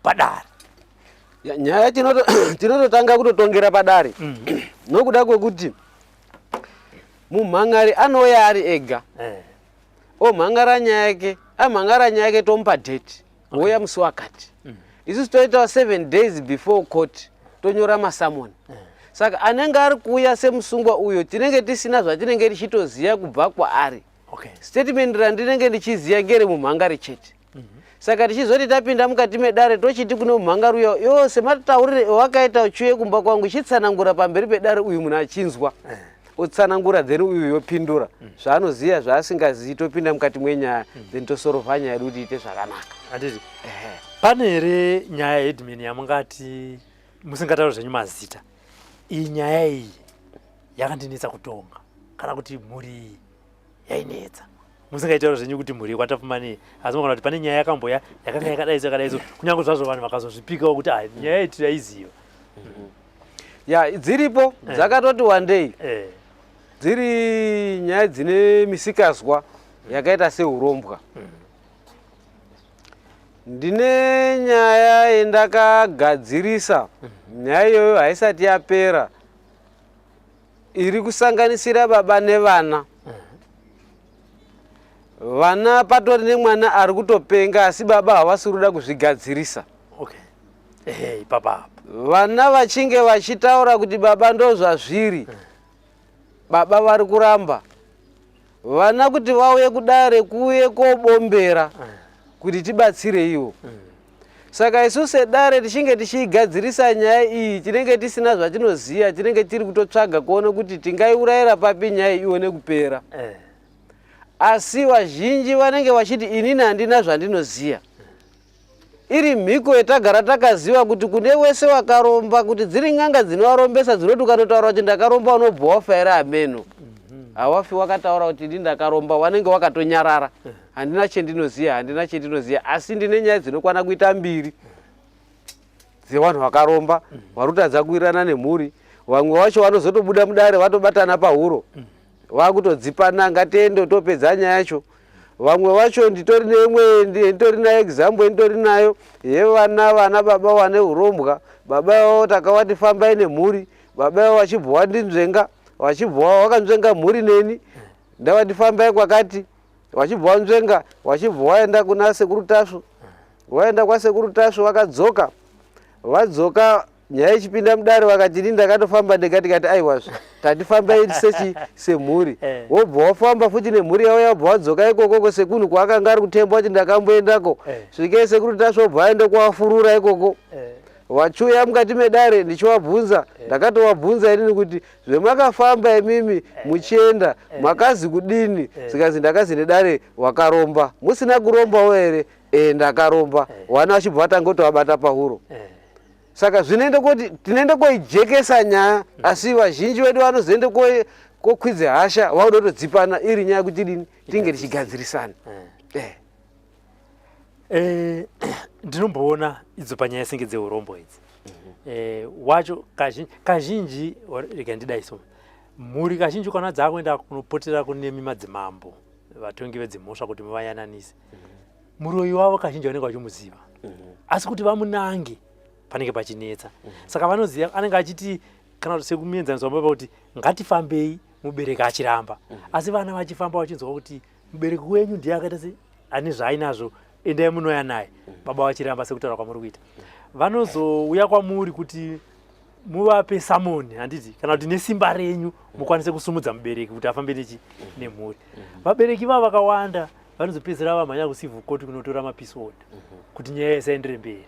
padare nyaya tinototanga kutotongera padare nokuda kwekuti mumhangari anouya ari ega omhangara nyaya yake amhangara nyaya yake tomupa date wouya musi wakati isusu toitawo 7 days before court tonyora masamoni saka anenge ari kuuya semusungwa uyo tinenge tisina zvatinenge tichitoziva kubva kwaari statement randinenge ndichiziva ngere mumhangari chete saka tichizoti tapinda mukati medare tochiti kune mumhangari uyo yose matitaurire ewakaita uchiuye kumba kwangu ichitsanangura pamberi pedare uyu munhu achinzwa otsanangura then uyu yopindura zvaanoziva zvaasingazivi topinda mukati mwenyaya then tosorovha nyaya yedu kuti iite zvakanaka handiti pane here nyaya headman yamungati musingatauri zvenyu mazita iyi nyaya iyi yakandinetsa kutonga kana kuti mhuri iyi yainetsa musingaitauri zvenyu kuti mhuri kwatapfuma nei asi mukana kuti pane nyaya yakamboya yakanga yakadaiso kunyange zvazvo vanhu vakazozvipikawo kuti nyaya iyi tiraiziva dziripo dzakatoti one day dziri nyaya dzine misikazwa yakaita seurombwa ndine nyaya yendakagadzirisa nyaya iyoyo haisati yapera iri kusanganisira baba nevana vana patori nemwana ari kutopenga asi baba havasi kuda kuzvigadzirisa vana vachinge vachitaura kuti baba ndo zvazviri baba vari kuramba vana kuti vauye kudare kuuye kobombera kuti tibatsire ivo saka isu sedare tichinge tichigadzirisa nyaya iyi tinenge tisina zvatinoziva tinenge tiri kutotsvaga kuona kuti tingaiurayira papi nyaya ione kupera asi vazhinji vanenge vachiti inini handina zvandinoziva iri mhiko yetagara takaziva kuti kune wese wakaromba kuti dziri n'anga dzinovarombesa dzinoti ukatotaura kuti ndakaromba unobva wafa here ameno hawafi wakataura kuti ini ndakaromba wanenge wakatonyarara handina chendinoziva asi ndine nyaya dzinokwana kuita mbiri dzevanhu vakaromba vari kutadza kuwirirana nemhuri vamwe vacho vanozotobuda mudare vatobatana pahuro vakutodzipana ngatiende topedza nyaya yacho vamwe vacho nditori neimwe nditori nayo example nditori nayo yevana baba wane urombwa baba vavo takavati fambai nemhuri baba vavo vachibva wandinzvenga wachibva wakanzvenga mhuri neni ndavati fambai kwakati wachibva wanzvenga wachibva waenda kuna sekuru tasvo waenda kwasekuru tasvo vakadzoka vadzoka nyaya ichipinda mudare vakati ini ndakatofamba ndekatikati aiwazvo tatifambai sechi semhuri wobva wafamba futi nemhuri yavo yabva wadzoka ikoko sekunhu kwaakanga ari kutemba kuti ndakamboendako svikei sekuru tasvo wobva waenda kuwafurura ikoko vachiuya mukati medare ndichivabvunza ndakatovabvunza inini kuti zvemakafamba imimi muchienda makazi kudini zikazi ndakazi nedare wakaromba musina kurombawo here ndakaromba wana vachibva vatangotovabata pahuro saka zvinoenda kuti tinoenda koijekesa nyaya asi vazhinji vedu vanozoende kokwidze hasha vauda kutodzipana iri nyaya kuti dini tinge tichigadzirisana ndinomboona idzo panyaya senge dzeurombo idzi wacho kazhinji rega ndidaiso mhuri kazhinji kana dzakuenda kunopotera kune madzimambo vatongi vedzimhosva kuti muvayananise muroyi wavo kazhinji vanenge vachimuziva asi kuti vamunange panenge pachinetsa saka vanoziva anenge achiti kana kuti sekumienzaniswa baba kuti ngatifambei mubereki achiramba asi vana vachifamba vachinzwa kuti mubereki wenyu ndiye akaita se ane zvainazvo endai munoya naye baba vachiramba sekutaura kwamuri kuita vanozouya kwamuri kuti muvape samoni handiti kana kuti nesimba renyu mukwanise kusumudza mubereki kuti afambe nemhuri vabereki vavo vakawanda vanozopedzera vamhanya kucivil court kunotora mapeace order kuti nyaya isaendere mberi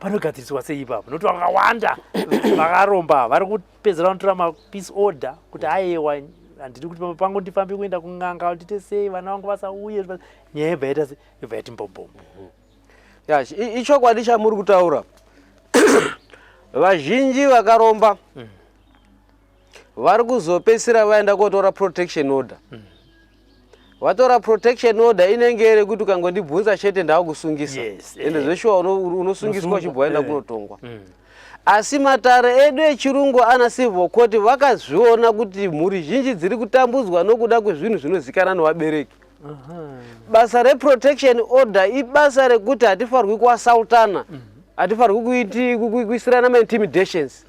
panogadziriswa sei ipapo nokuti vakawanda vakaromba vari kupedzera vanotora mapeace order kuti aiwa handiti kuti pangu ndifambe kuenda kun'anga ndite sei vana vangu vasauye nyaya yebva yaita se yobva yati mbombomo ichokwadi chamuri kutaura vazhinji vakaromba vari kuzopedzisira vaenda kotora protection order watora protection order inenge iri kuti ukangondibvunza chete ndakusungisa ende zveshuwa unosungiswa chibvaenda kunotongwa asi matare edu echirungu ana civil court vakazviona kuti mhuri zhinji dziri kutambudzwa nokuda kwezvinhu zvinozikanwa nevabereki basa reprotection order ibasa rekuti hatifarwi kuasautana hatifarwi kuisirana maintimidations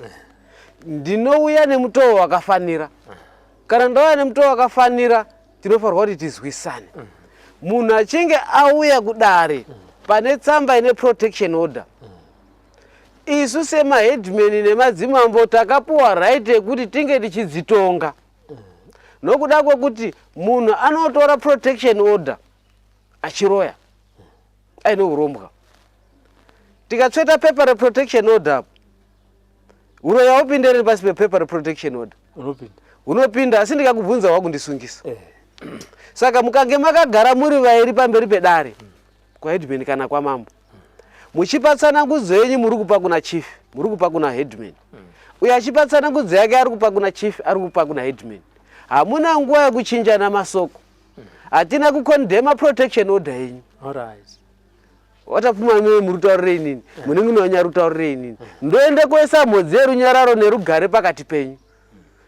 ndinouya nemutoo wakafanira kana ndauya nemutoo wakafanira tinofarwa kuti tizwisane munhu achinge auya kudare pane tsamba ine protection order isu semaheadman nemadzimambo takapuwa right yekuti tinge tichidzitonga nokuda kwekuti munhu anotora protection order achiroya aine urombwa tikatsveta paper reprotection order uroya upindere pasi pepaper reprotection order unopinda asi ndikakubvunza wakundisungisa saka mukange makagara muri vairi pamberi pedare kwaheadman kana kwamambo muchipatsana ngudzo yenyu muri kupa kuna chief muri kupa kuna headman uye achipatsana ngudzo yake ari kupa kuna chief ari kupa kuna headman hamuna nguva yekuchinjana masoko hatina kukondema protection order yenyu watapfuma mwe muri kutaurira inini munenge munonyanya kutaurira inini ndoende kuisa mhodzi yerunyararo nerugare pakati penyu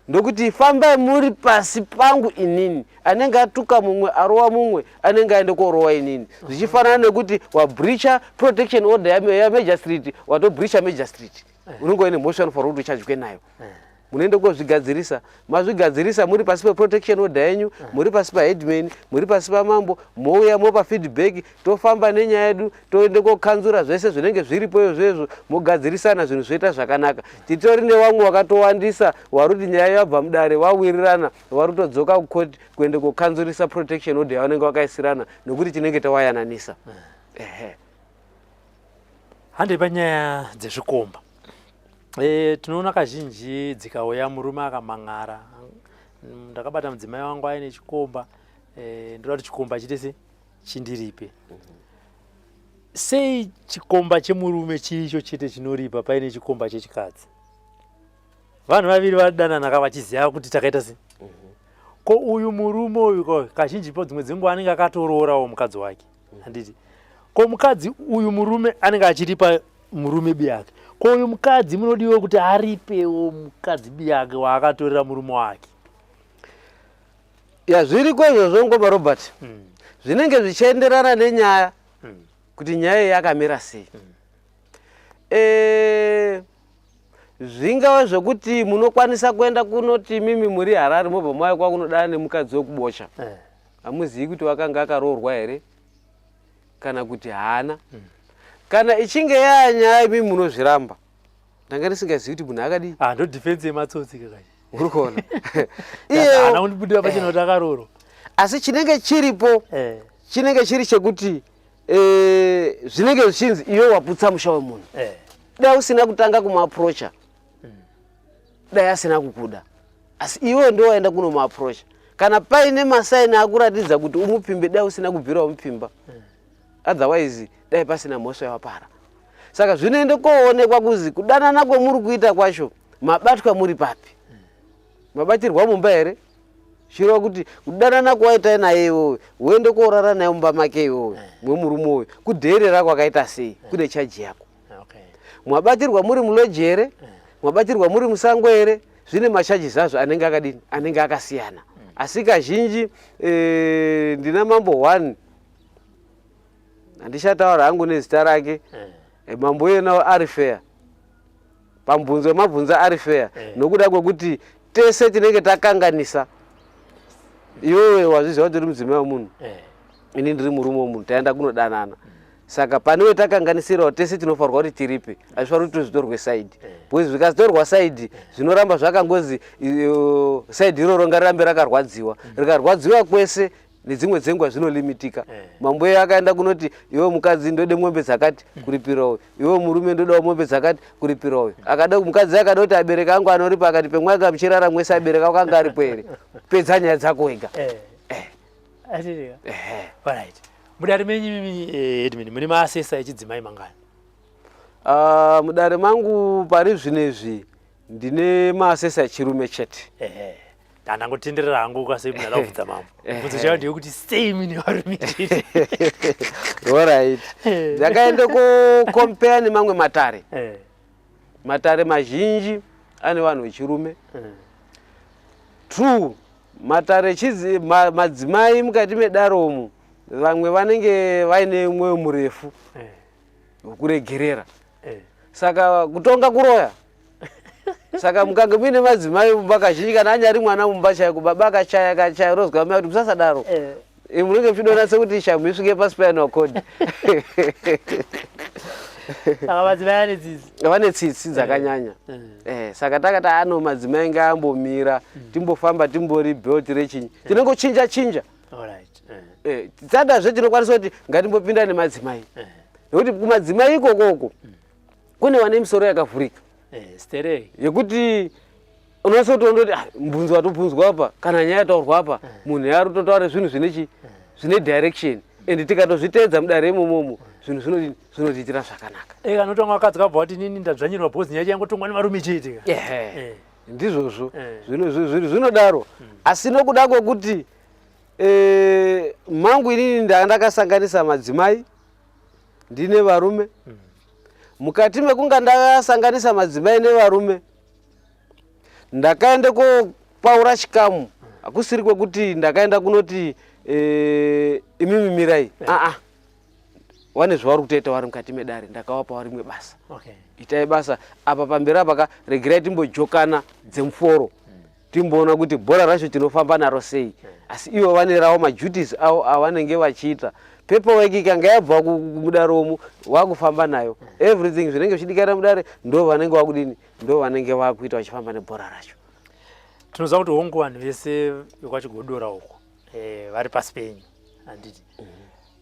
ndokuti fambai muri pasi pangu inini anenge atuka mumwe arova mumwe anenge aende korova inini zvichifanana nekuti wabreacha protection order yamagistrate watobreacha magistrate unenge une motion for kuti uchadjwe nayo munoende kozvigadzirisa mazvigadzirisa muri pasi peprotection order yenyu muri pasi paheadman muri pasi pamambo mouya mopa feedback tofamba nenyaya yedu toende kokanzura zvese zvinenge zviripo izvezvo mogadzirisana zvinhu zvoita zvakanaka titori nevamwe wakatowandisa vari kuti nyaya yabva mudare wawirirana vari kutodzoka kukoti kuende kokanzurisa protection order yavanenge wakaisirana nokuti tinenge tawayananisa handei panyaya dzezvikomba tinoona kazhinji dzikauya murume akamang'ara ndakabata mudzimai wangu aine chikomba ndoda kuti chikomba chitese chindiripe sei chikomba chemurume chiricho chete chinoripa paine chikomba chechikadzi vanhu vaviri vadanana vachiziva kuti takaita sei ko uyu murume uyu kazhinji po dzimwe dzenguva anenge akatororawo mukadzi wake handiti ko mukadzi uyu murume anenge achiripa murume biyake ko uyu mukadzi munodiwe kuti aripewo mukadzi biyake waakatorera murume wake zviri kwezvozvo ngoma Robert zvinenge zvichienderana nenyaya kuti nyaya yakamira sei zvingava zvekuti munokwanisa kuenda kunoti mimi muri Harare mobva mauya kwakunodana nemukadzi wekubocha hamuzivi kuti wakanga akaroorwa here kana kuti haana kana ichinge yanyaya mimi munozviramba ndanga ndisingazivi kuti munhu akadii ndo defense yematsotsi kakachi uri kuona haana kundibudira pachena kuti akaroorwa asi chinenge chiripo chinenge chiri chekuti zvinenge zvichinzi iwe waputsa musha wemunhu dai usina kutanga kumaapproacha dai asina kukuda asi iwe ndo waenda kunomuapproacha kana paine masaini akuratidza kuti umupimbe dai usina kubvira umupimba otherwise dai pasina mhosva yawapara saka zvinoende koonekwa kuzi kudanana kwemuri kuita kwacho mabatwa muri papi mabatirwa mumba here shiro kuti kudanana kwaita naye iwowe uende korara naye mumba make iwowe mwemurume uyu kudheerera kwakaita sei kune chaji yako mwabatirwa muri muloji here mwabatirwa muri musango here zvine mashaji zazvo anenge akadini, anenge akasiyana. Asi kazhinji ndina mambo 1 andishataura hangu nezita rake, mambo iyena ari fair, pambunzo mabvunza ari fair, nokuda kwekuti tese tinenge takanganisa. Iwewe wazviziva kuti uri mudzimai wemunhu, ini ndiri murume wemunhu, taenda kunodanana. Saka panewe takanganisirawo tese tinofanirwa kuti tiripe, hazvifaniri kuti zvitorwe side. Because zvikatorwa side zvinoramba zvakangozi side iroro ngarirambe rakarwadziwa. Rikarwadziwa kwese nedzimwe dzenguva zvinolimitika. Mambo iye akaenda kunoti iwe mukadzi ndode mombe dzakati kuripirawo, iwe murume ndodawo mombe dzakati kuripirawo. Akada mukadzi akada kuti abereka angu anoripa, akati pemwaka muchirara mwese abereka kanga aripo here, pedza nyaya dzako wega. Alright. Mudare menyu Edmund mune maasesa echidzimai mangani? Mudare mangu pari zvinezvi ndine maasesa echirume chete. Ndangotenderera hangu kwase munhu akabvunza mambo. Bvunzo chawo ndeyekuti sei mune varume chete? Alright. Ndakaenda kucompare nemamwe matare. Matare mazhinji ane vanhu vechirume. True, matare madzimai mukati medaromo vamwe vanenge vaine mwoyo murefu wekuregerera. Saka kutonga kuroya. Saka mukange muine madzimai mumba kazhinji, kana anyari mwana mumba chaiko baba akachaya rozwa mai kuti musasadaro, munenge muchidona sekuti shamhu isvike pasi paino code. Saka madzimai ane tsitsi, vane tsitsi dzakanyanya. Saka takati ano madzimai ngaambomira, timbofamba timbori belt rechinyi, tinongochinja chinja. Tsadazve tinokwanisa kuti ngatimbopinda nemadzimai, nekuti kumadzimai ikokoko kune vane misoro yakavhurika yekuti unonasa kutoona kuti mbunzo watobvunzwa apa kana nyaya yataurwa apa, munhu yari kutotaura zvinhu zvine direction, and tikatozviteedza mudare imomomo zvinhu zvinotiitira zvakanaka. Kana utonga wakadzi kabva kuti inini ndadzvanyirwa bhozi nyaya yangotongwa nevarume chete. Ndizvozvo zvinodaro. Asi nokuda kwekuti mangu inini ndakasanganisa madzimai ndine varume, mukati mekunga ndakasanganisa madzimai nevarume ndakaenda kopaura chikamu, hakusiri kwekuti ndakaenda kunoti imimi mirai, wane zvavari kutoita vari mukati medare, ndakavapa vari rimwe basa. Itai basa apa pamberi apa regerai timbojokana dzemuforo, timboona kuti bhora racho tinofamba naro sei. Asi ivo vane ravo maduties avo avanenge vachiita. Paperwork ikanga yabva mudaromo wakufamba nayo, everything zvinenge zvichidikana mudare ndo vanenge vakudini, ndo vanenge vakuita vachifamba nebhora racho. Tinoziva kuti hongu vanhu vese vekwachigodora uko vari pasi penyu, handiti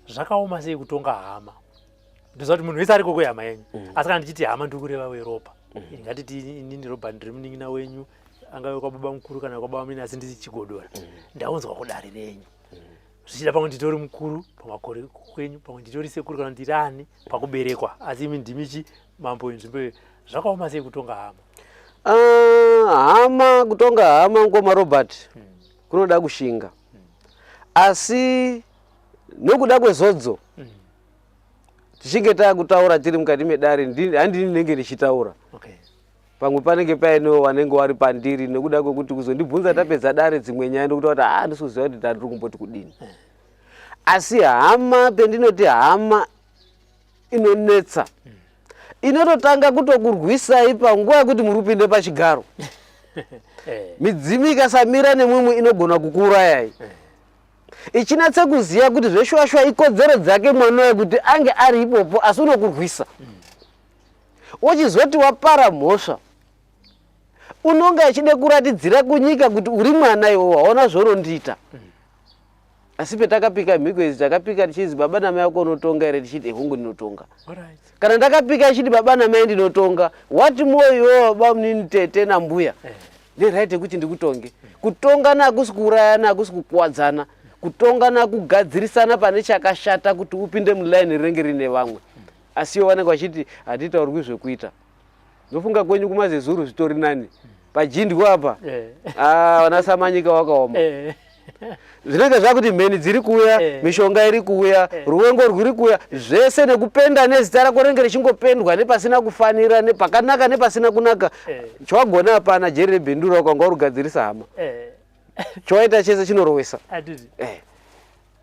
zvakaoma sei kutonga hama? Ndoziva kuti munhu wese ariko kwehama yenyu, asi kana ndichiti hama ndiri kureva weropa. Ngatiti inini Robert ndiri munin'ina wenyu, angave kwababa mukuru kana kwababa mini, asi ndiri chigodora. Ndaunzwa kudare renyu, zvichida pamwe nditori mukuru pamakore kwenyu, pamwe nditori sekuru kana ndiri ani pakuberekwa, asi imi ndimichi mambo enzvimbo iyo. Zvakaoma sei kutonga hama? Hama, kutonga hama ngoma Robert kunoda kushinga, asi nokuda kwezodzo tichinge takutaura tiri mukati medare, handini nenge ndichitaura. Pamwe panenge painewo vanenge vari pandiri nekuda kwekuti kuzondibvunza tapedza dare dzimwe nyaya ndokutaura kuti ndisuziva kuti tari kumboti kudini. Asi hama, pendinoti hama inonetsa, inototanga kutokurwisai panguva yekuti muri kupinde pachigaro. Midzimu ikasamira nemumwe inogona kukuurayai. Ichinatse kuziva kuti zveshwashwa ikodzero dzake mwana wekuti ange ari ipopo, asi unokurwisa. Uchizoti wapara mhosva, unonga achide kuratidzira kunyika kuti uri mwana iwo waona zvorondiita. Asi petakapika mhiko idzi takapika tichizi baba namai ako unotonga here, tichiti hongu ndinotonga. Kana ndakapika ichiti baba namai ndinotonga, wati moyo baba munini tete nambuya, ndiraiti yekuti ndikutonge. Kutongana hakusi kuurayana, hakusi kukuwadzana. Kutongana kugadzirisana pane chakashata kuti upinde mulaini rinenge rine vamwe. Asi ivo vanenge vachiti hatitaurwi zvekuita. Ndofunga kwenyu kumazezuru zvitori nani. Pajindwa apa vana Samanyika wakaoma. zvinenge zvakuti mheni dziri kuuya, mishonga iri kuuya, ruwengo rwuri kuuya, zvese nekupenda nezita rako rinenge richingopendwa nepasina kufanira, nepakanaka nepasina kunaka. Chawagona hapana jeri rebhendura ukanga warugadzirisa hama. Chawaita chese chinorowesa.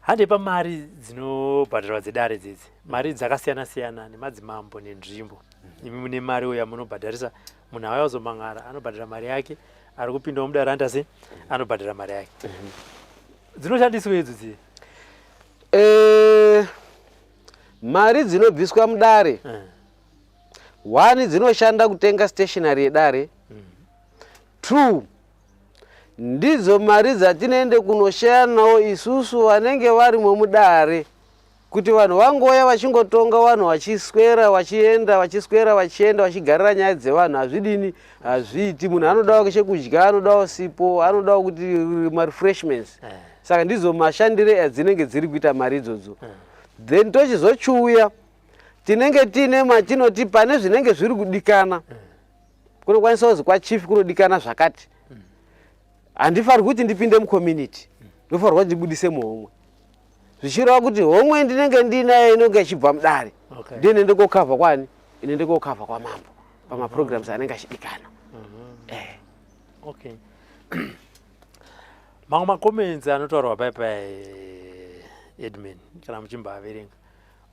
Handepa mari dzinobhadharwa dzedare dzidzi. Mari dzakasiyana siyana nemadzimambo nenzvimbo. Imi mune mari uya munobhadharisa, munhu auya kuzomangara anobhadhara mari yake, ari kupindawo mudare andase anobhadhara mari yake. Dzinoshandiswa idzodzi? Mari dzinobviswa mudare, 1 dzinoshanda kutenga stationery yedare, 2 ndidzo mari dzatinoende kunoshaya nawo isusu vanenge varimo mudare, kuti vanhu vangoya vachingotonga vanhu vachiswera vachienda vachiswera vachienda vachigarira nyaya dzevanhu. Hazvidini, hazviiti. Munhu anodawo chekudya, anodawo sipo, anodawo kuti marefreshments. Saka ndidzo mashandire adzinenge dziri kuita mari idzodzo. Then tochizochiuya tinenge tiine matinoti pane zvinenge zviri kudikana. Kunokwanisa kuzi kwachief kunodikana zvakati. Handifaniri kuti ndipinde mucommunity, ndofanirwa kuti ndibudise muhomwe. Zvichireva kuti homwe ndinenge ndinayo inenge ichibva mudare, ndiye inoende kokavha kwani? Inoende kokavha kwamambo pamaprograms anenge achidikana. Okay. Mamwe macomments anotaurwa paipai Edmund kana muchimbaverenga.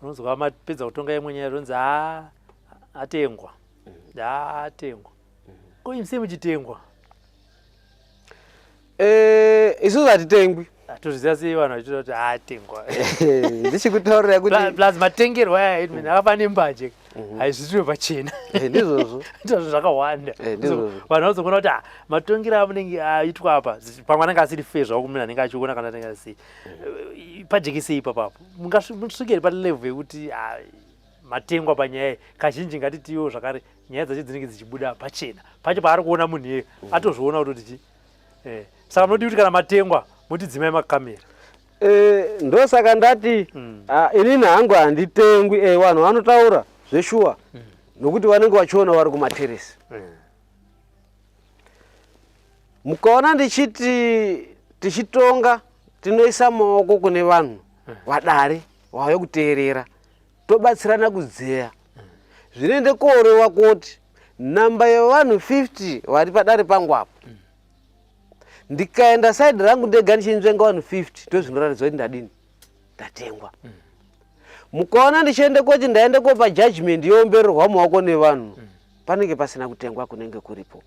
Unonzwa mapedza kutonga imwe nyaya ronzi atengwa. Atengwa. Ko imse muchitengwa. Isusu hatitengwi. Tozviziva sei vanhu vachita kuti atengwa. Ndichikutaurira kuti plus matengerwo aya Edmund akafane mbanje. Haizvitiro pachena. Ndizvozvo. Ndizvo zvakawanda. Ndizvozvo. Vanhu vazokuona kuti matongero amunenge aitwa apa pamwe anenge asiri fair zvako munhu anenge achiona kana anenge sei. Pajekisei ipapo. Mungasvikira palevel yekuti matengwa panyaya kazhinji ngatitiwo zvakare nyaya dzacho dzinenge dzichibuda pachena. Pacho paari kuona munhu iye atozviona kuti saka munoti kuti kana matengwa mutidzimai makamera. Ndosaka ndati inini hangu handitengwi. Vanhu vanotaura zveshuwa nokuti vanenge vachiona vari kumateresi. Mukaona ndichiti tichitonga tinoisa maoko kune vanhu vadare vauya kuteerera, tobatsirana kudzeya. Zvinoende kooreva kuti namba yevanhu 50 vari padare pangu apo, ndikaenda side rangu ndega ndichinzvenga vanhu 50, ndozvinoratidza kuti ndadini, ndatengwa. Mukaona ndichiende kuti ndaende kopa judgment yoombererwa maoko nevanhu, panenge pasina kutengwa kunenge kuripo.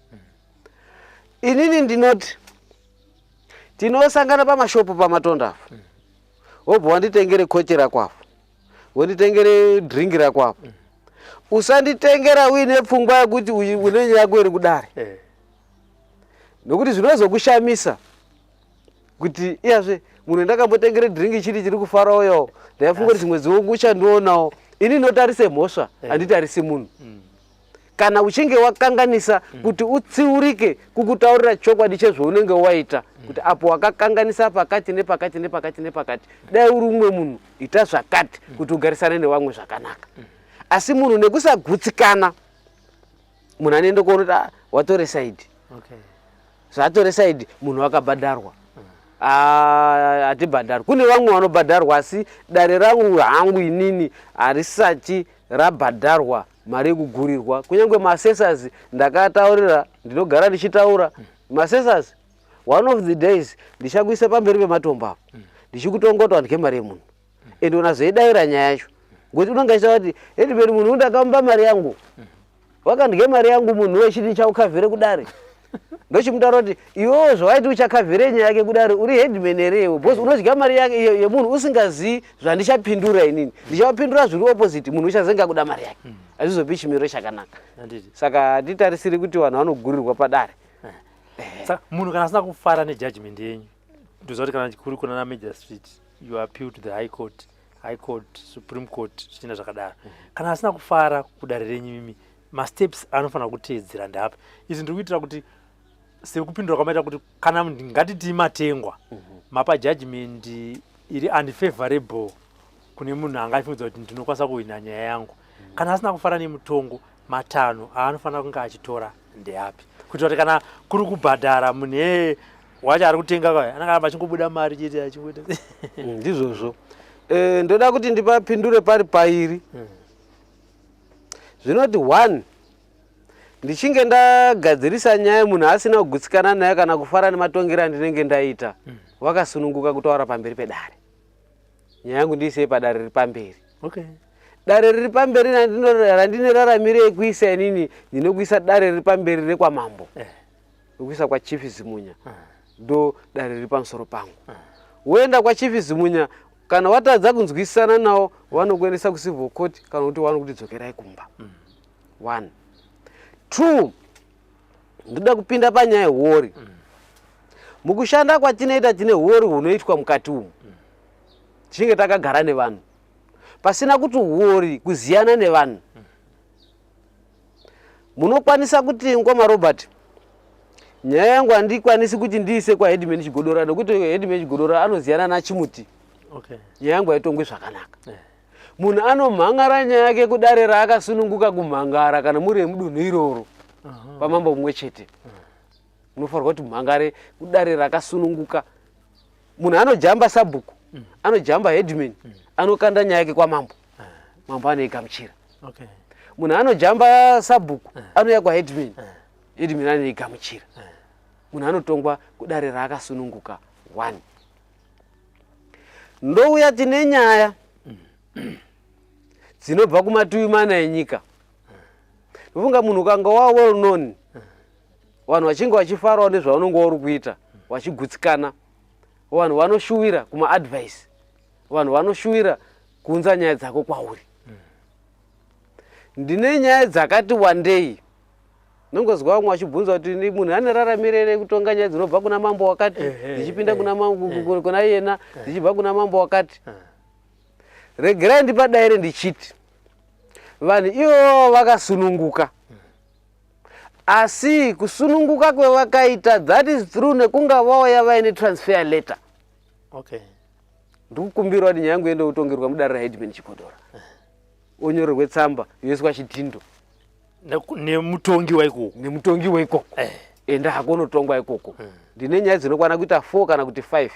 Inini ndinoti tinosangana pamashopu pamatondafu, wobva wanditengere kochi rako apo, wonditengere dringi rako apo. Usanditengera uine pfungwa yekuti une yako iri kudare. Nokuti zvinozokushamisa kuti iyazve munhu ndakambotengere dringi chiri kufara uyo, ndaifunga kuti mwedzi wokuchandionawo. Ini notarise mhosva, handitarisi munhu. Kana uchinge wakanganisa kuti utsiurike kukutaurira chokwadi chezvounenge waita, kuti apo wakakanganisa pakati nepakati nepakati nepakati, dai uri umwe munhu ita zvakati kuti ugarisane nevamwe zvakanaka. Asi munhu nekusagutsikana, munhu anoende kuona kuti watore side. Zvatore side, munhu wakabhadharwa. Hatibhadharwa. Kune vamwe vanobhadharwa, asi dare rangu hangu inini harisati rabhadharwa mari yekugurirwa. Kunyange maasesors ndakataurira, ndinogara ndichitaura. Maasesors, one of the days ndichakuisa pamberi pematombo apo, ndichikutongota ndike mari yemunhu. Ende unazoidaira nyaya yacho. Ngokuti unenge achitaura kuti Edmund munhu undakamba mari yangu. Wakandike mari yangu munhu wechiti ndichakukavhire kudare. Ndochimutaura kuti iwewo zvawaiti uchakavhire nyaya yake kudare uri headman here, because unodya mari yake yemunhu usingazivi zvandichapindura inini. Ndichapindura zviri opposite, munhu uchazenga kuda mari yake. Hazvizopi chimiro chakanaka. Saka hatitarisiri kuti vanhu vanogurirwa padare. Saka munhu kana asina kufara nejudgment yenyu, ndoziva kuti kana kuri kuna Major Street, you appeal to the High Court, Supreme Court, zvichienda zvakadaro. Kana asina kufara kudare renyu mimi, masteps anofanira kuteedzera ndapi? Izvi ndiri kuitira kuti sekupindura kwamaita kuti kana ngatiti matengwa, mapa judgment iri unfavorable kune munhu angafunga kuti ndinokwanisa kuhina nyaya yangu. Kana asina kufara nemutongo, matanho anofanira kunge achitora ndeapi? Kuti kana kuri kubhadhara munhu wacha ari kutenga kwa ananga machingobuda mari chete achingoita ndizvozvo. Ndoda kuti ndipapindure pari pairi. Zvinoti 1 ndichinge ndagadzirisa nyaya munhu asina kugutsikana naye kana kufara nematongero andinenge ndaita, wakasununguka kutaura pamberi pedare. Nyaya yangu ndiisei padare riri pamberi. Dare riri pamberi randineraramire kuisa inini, ndinokuisa dare riri pamberi rekwamambo, nokuisa kwa Chief Zimunya, ndo dare riri pamusoro pangu. Woenda kwa Chief Zimunya, kana watadza kunzwisisana nawo vanokuendesa kucivil court kana kuti vanokuti dzokerai kumba. 1. 2, ndoda kupinda panyaya yehori. Mukushanda kwatinoita tine hori hunoitwa mukati umu. Tichinge takagara nevanhu pasina kuti hori kuziyana nevanhu. Munokwanisa kuti Ngoma Robert, nyaya yangu handikwanisi kuti ndiise kwa Headman Chigodora nokuti Headman Chigodora anoziyana naChimuti. Nyaya yangu haitongwi zvakanaka. Munhu anomhangara nyaya yake kudare raakasununguka kumhangara kana muri mudunhu iroro pamambo mumwe chete. Munofanirwa kuti mhangare kudare rakasununguka. Munhu anojamba Sabhuku, anojamba Headman, anokanda nyaya yake kwa mambo. Mambo anoigamuchira. Munhu anojamba Sabhuku, anouya kwa Headman, Headman anoigamuchira. Munhu anotongwa kudare raakasununguka. 1. Ndouya tine nyaya dzinobva kumativi mana enyika. Ndofunga munhu ukanga well known, vanhu vachinge vachifarawo nezvaunenge uri kuita, vachigutsikana, vanhu vanoshuwira kuma advice, vanhu vanoshuwira kuunza nyaya dzako kwauri. Ndine nyaya dzakati wandei. Nongozwa vamwe vachibvunza kuti munhu aneraramire kutonga nyaya dzinobva kuna mambo wakati, dzichipinda kuna yena, dzichibva kuna mambo wakati. Regerai ndipa daire ndichiti vanhu ivo vakasununguka, asi kusununguka kwevakaita that is through nekunga vauya vaine transfer letter. Ndikukumbira kuti nyaya yangu ende utongerwa mudare raHeadman Chigodora, onyorerwe tsamba yoiswa chidhindo nemutongi waikoko, enda hako unotongwa ikoko. Ndine nyaya dzinokwana kuita 4 kana kuti 5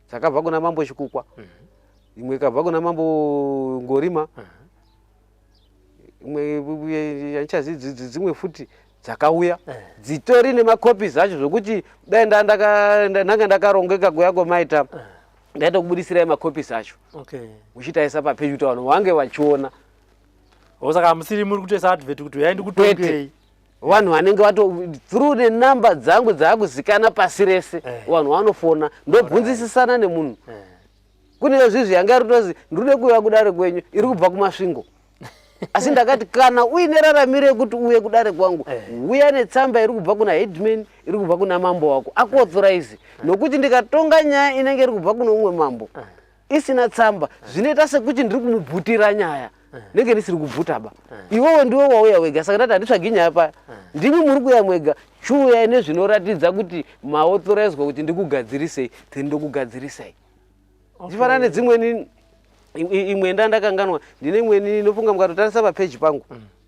dzakabva kuna mambo Chikukwa, imwe ikabva kuna mambo Ngorima, imwe yanchazi dzimwe futi dzakauya dzitori nemakopi zacho zvokuti dai ndanga ndakarongeka kuya kwamaita ndaitokubudisirai makopi zacho muchitaisa papeji kuti vanhu vange vachiona. Saka musiri muri kutoisa advert kuti uyai ndikutongei. Vanhu vanenge through nenamba dzangu dzaakuzikana pasi rese, vanhu vanofona ndobvunzisisana nemunhu. Kune zvizvi yanga ritozi ndiri kuuya kudare kwenyu, iri kubva kumasvingo. Asi ndakati kana uine raramire kuti uye kudare kwangu, uya netsamba iri kubva kuna Headman, iri kubva kuna mambo wako, akuauthorize. Nokuti ndikatonga nyaya inenge iri kubva kuna umwe mambo isina tsamba, zvinoita sekuti ndiri kumubvutira nyaya. Ndenge ndisiri kubvutaba. Iwewe ndiwe wauya wega, saka ndati handitsvagi nyaya paya. Ndimi muri kuuya mwega, chiuyai nezvinoratidza kuti maauthorize kuti ndikugadzirisei, ndinokugadzirisai. Ndifanana nedzimweni imwe ndakanganwa, ndine imweni inofunga mukatotarisa papeji pangu.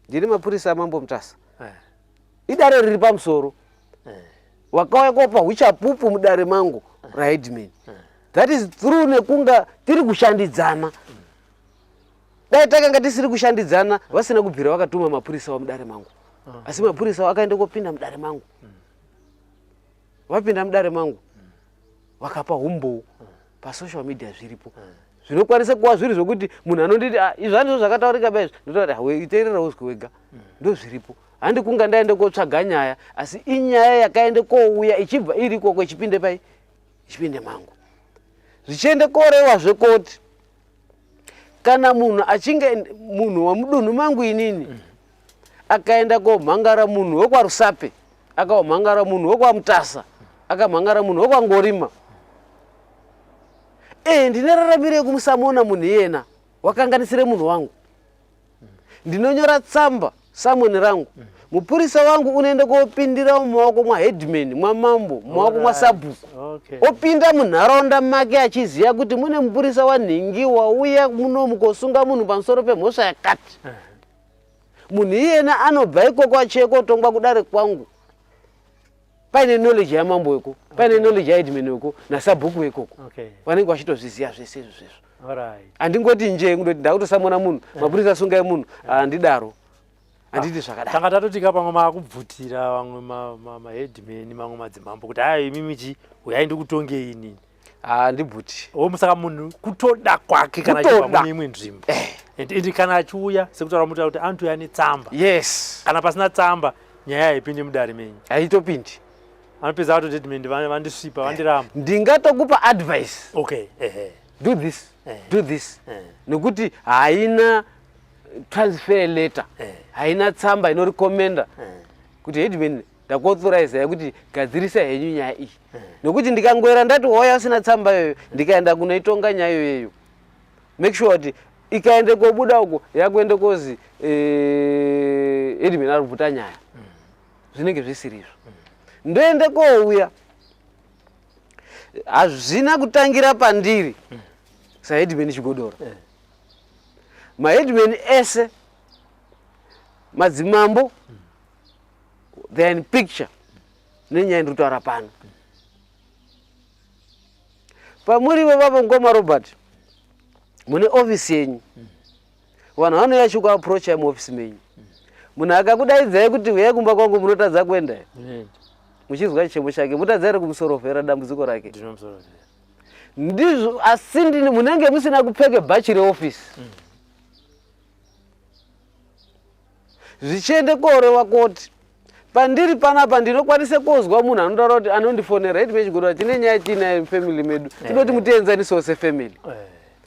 Ndine mapurisa amambo Mutasa. Idare riri pamusoro. Wakauya kopa huchapupu mudare mangu raHeadman. That is through nekunga tiri kushandidzana. Dai takanga tisiri kushandidzana, vasina kubvira vakatuma mapurisa mudare mangu. Asi mapurisa vakaenda kopinda mudare mangu. Vapinda mudare mangu, vakapa umboo pasocial media zviripo. Zvinokwanisa kuva zviri zvokuti munhu anonditi izvi handizvo zvakataurika bezvi, ndototi iteerera uzwe wega. Ndo zviripo. Handi kunga ndaende kotsvaga nyaya, asi inyaya yakaende kouya ichibva iri ikoko ichipinde pai, ichipinde mangu. Zvichiende koreva zvekoti kana munhu achinge munhu wamudunhu mangu inini akaenda komhangara munhu wekwaRusape, akamhangara munhu wekwaMutasa, akamhangara munhu wekwangorima, ndineraramire kumusamona munhu iyena wakanganisire munhu wangu, ndinonyora tsamba samoni rangu, mupurisa wangu unoende kopindira mumaoko mwaHeadman, mwamambo, mumaoko mwaSabhuku. Opinda munharaunda make achiziva kuti mune mupurisa wanhingi wauya munomu kosunga munhu pamusoro pemhosva yakati. Munhu iyena anobva ikoko achiye kotongwa kudare kwangu. paine knowledge yamambo weko, paine knowledge yaHeadman weko nasabhuku weko. Vanenge vachitozviziva zvese izvo. Handingoti nje ngoti ndakutosamona munhu, mapurisa asungai munhu, handidaro. Handiti zvakadaro. Tanga tatotika pamwe makubvutira vamwe maHeadman mamwe madzimambo kuti hayi imimi uyai ndikutongei inini. Handibvuti. Musaka munhu kutoda kwake kana achibva mune imwe nzvimbo. Ende kana achiuya sekutaura mutaura kuti antu ane tsamba. Yes. Kana pasina tsamba nyaya haipindi mudare menyu. Haitopindi. Anopedza kuti Headman vandisvipa vandiramba. Ndingatokupa advice. Okay. Do this. Do this. Nokuti haina transfer letter. Haina tsamba inorecommenda kuti Headman ndakuauthorize yakuti gadzirisa henyu nyaya iyi. Nokuti ndikangoera ndati hoya usina tsamba yoyo ndikaenda kunoitonga nyaya yoyo. Make sure kuti ikaende kobuda uko yakuende kozi Headman aribvuta nyaya. Zvinenge zvisiri. Ndoende kouya. Hazvina kutangira pandiri. SaHeadman chigodora. MaHeadman ese madzimambo they are in picture nenyaya ndikutaura pano. Pamurivo vapo Ngoma Robert mune office yenyu vanhu vanouya chikuapproacha muoffice menyu. Munhu akakudaidzai kuti uyai kumba kwangu munotadza kuenda muchizwa chichemo chake mutadzai kumusorovhera dambudziko rake. Ndizvo asi ndini munenge musina kupfeka bhachi reoffice. Zvichiende koreva koti pandiri panapa ndinokwanisa kuzwa munhu anotaura kuti anondifonera Headman chigodora tine nyaya tinayo family medu tinoti mutienzanisewo sefamily.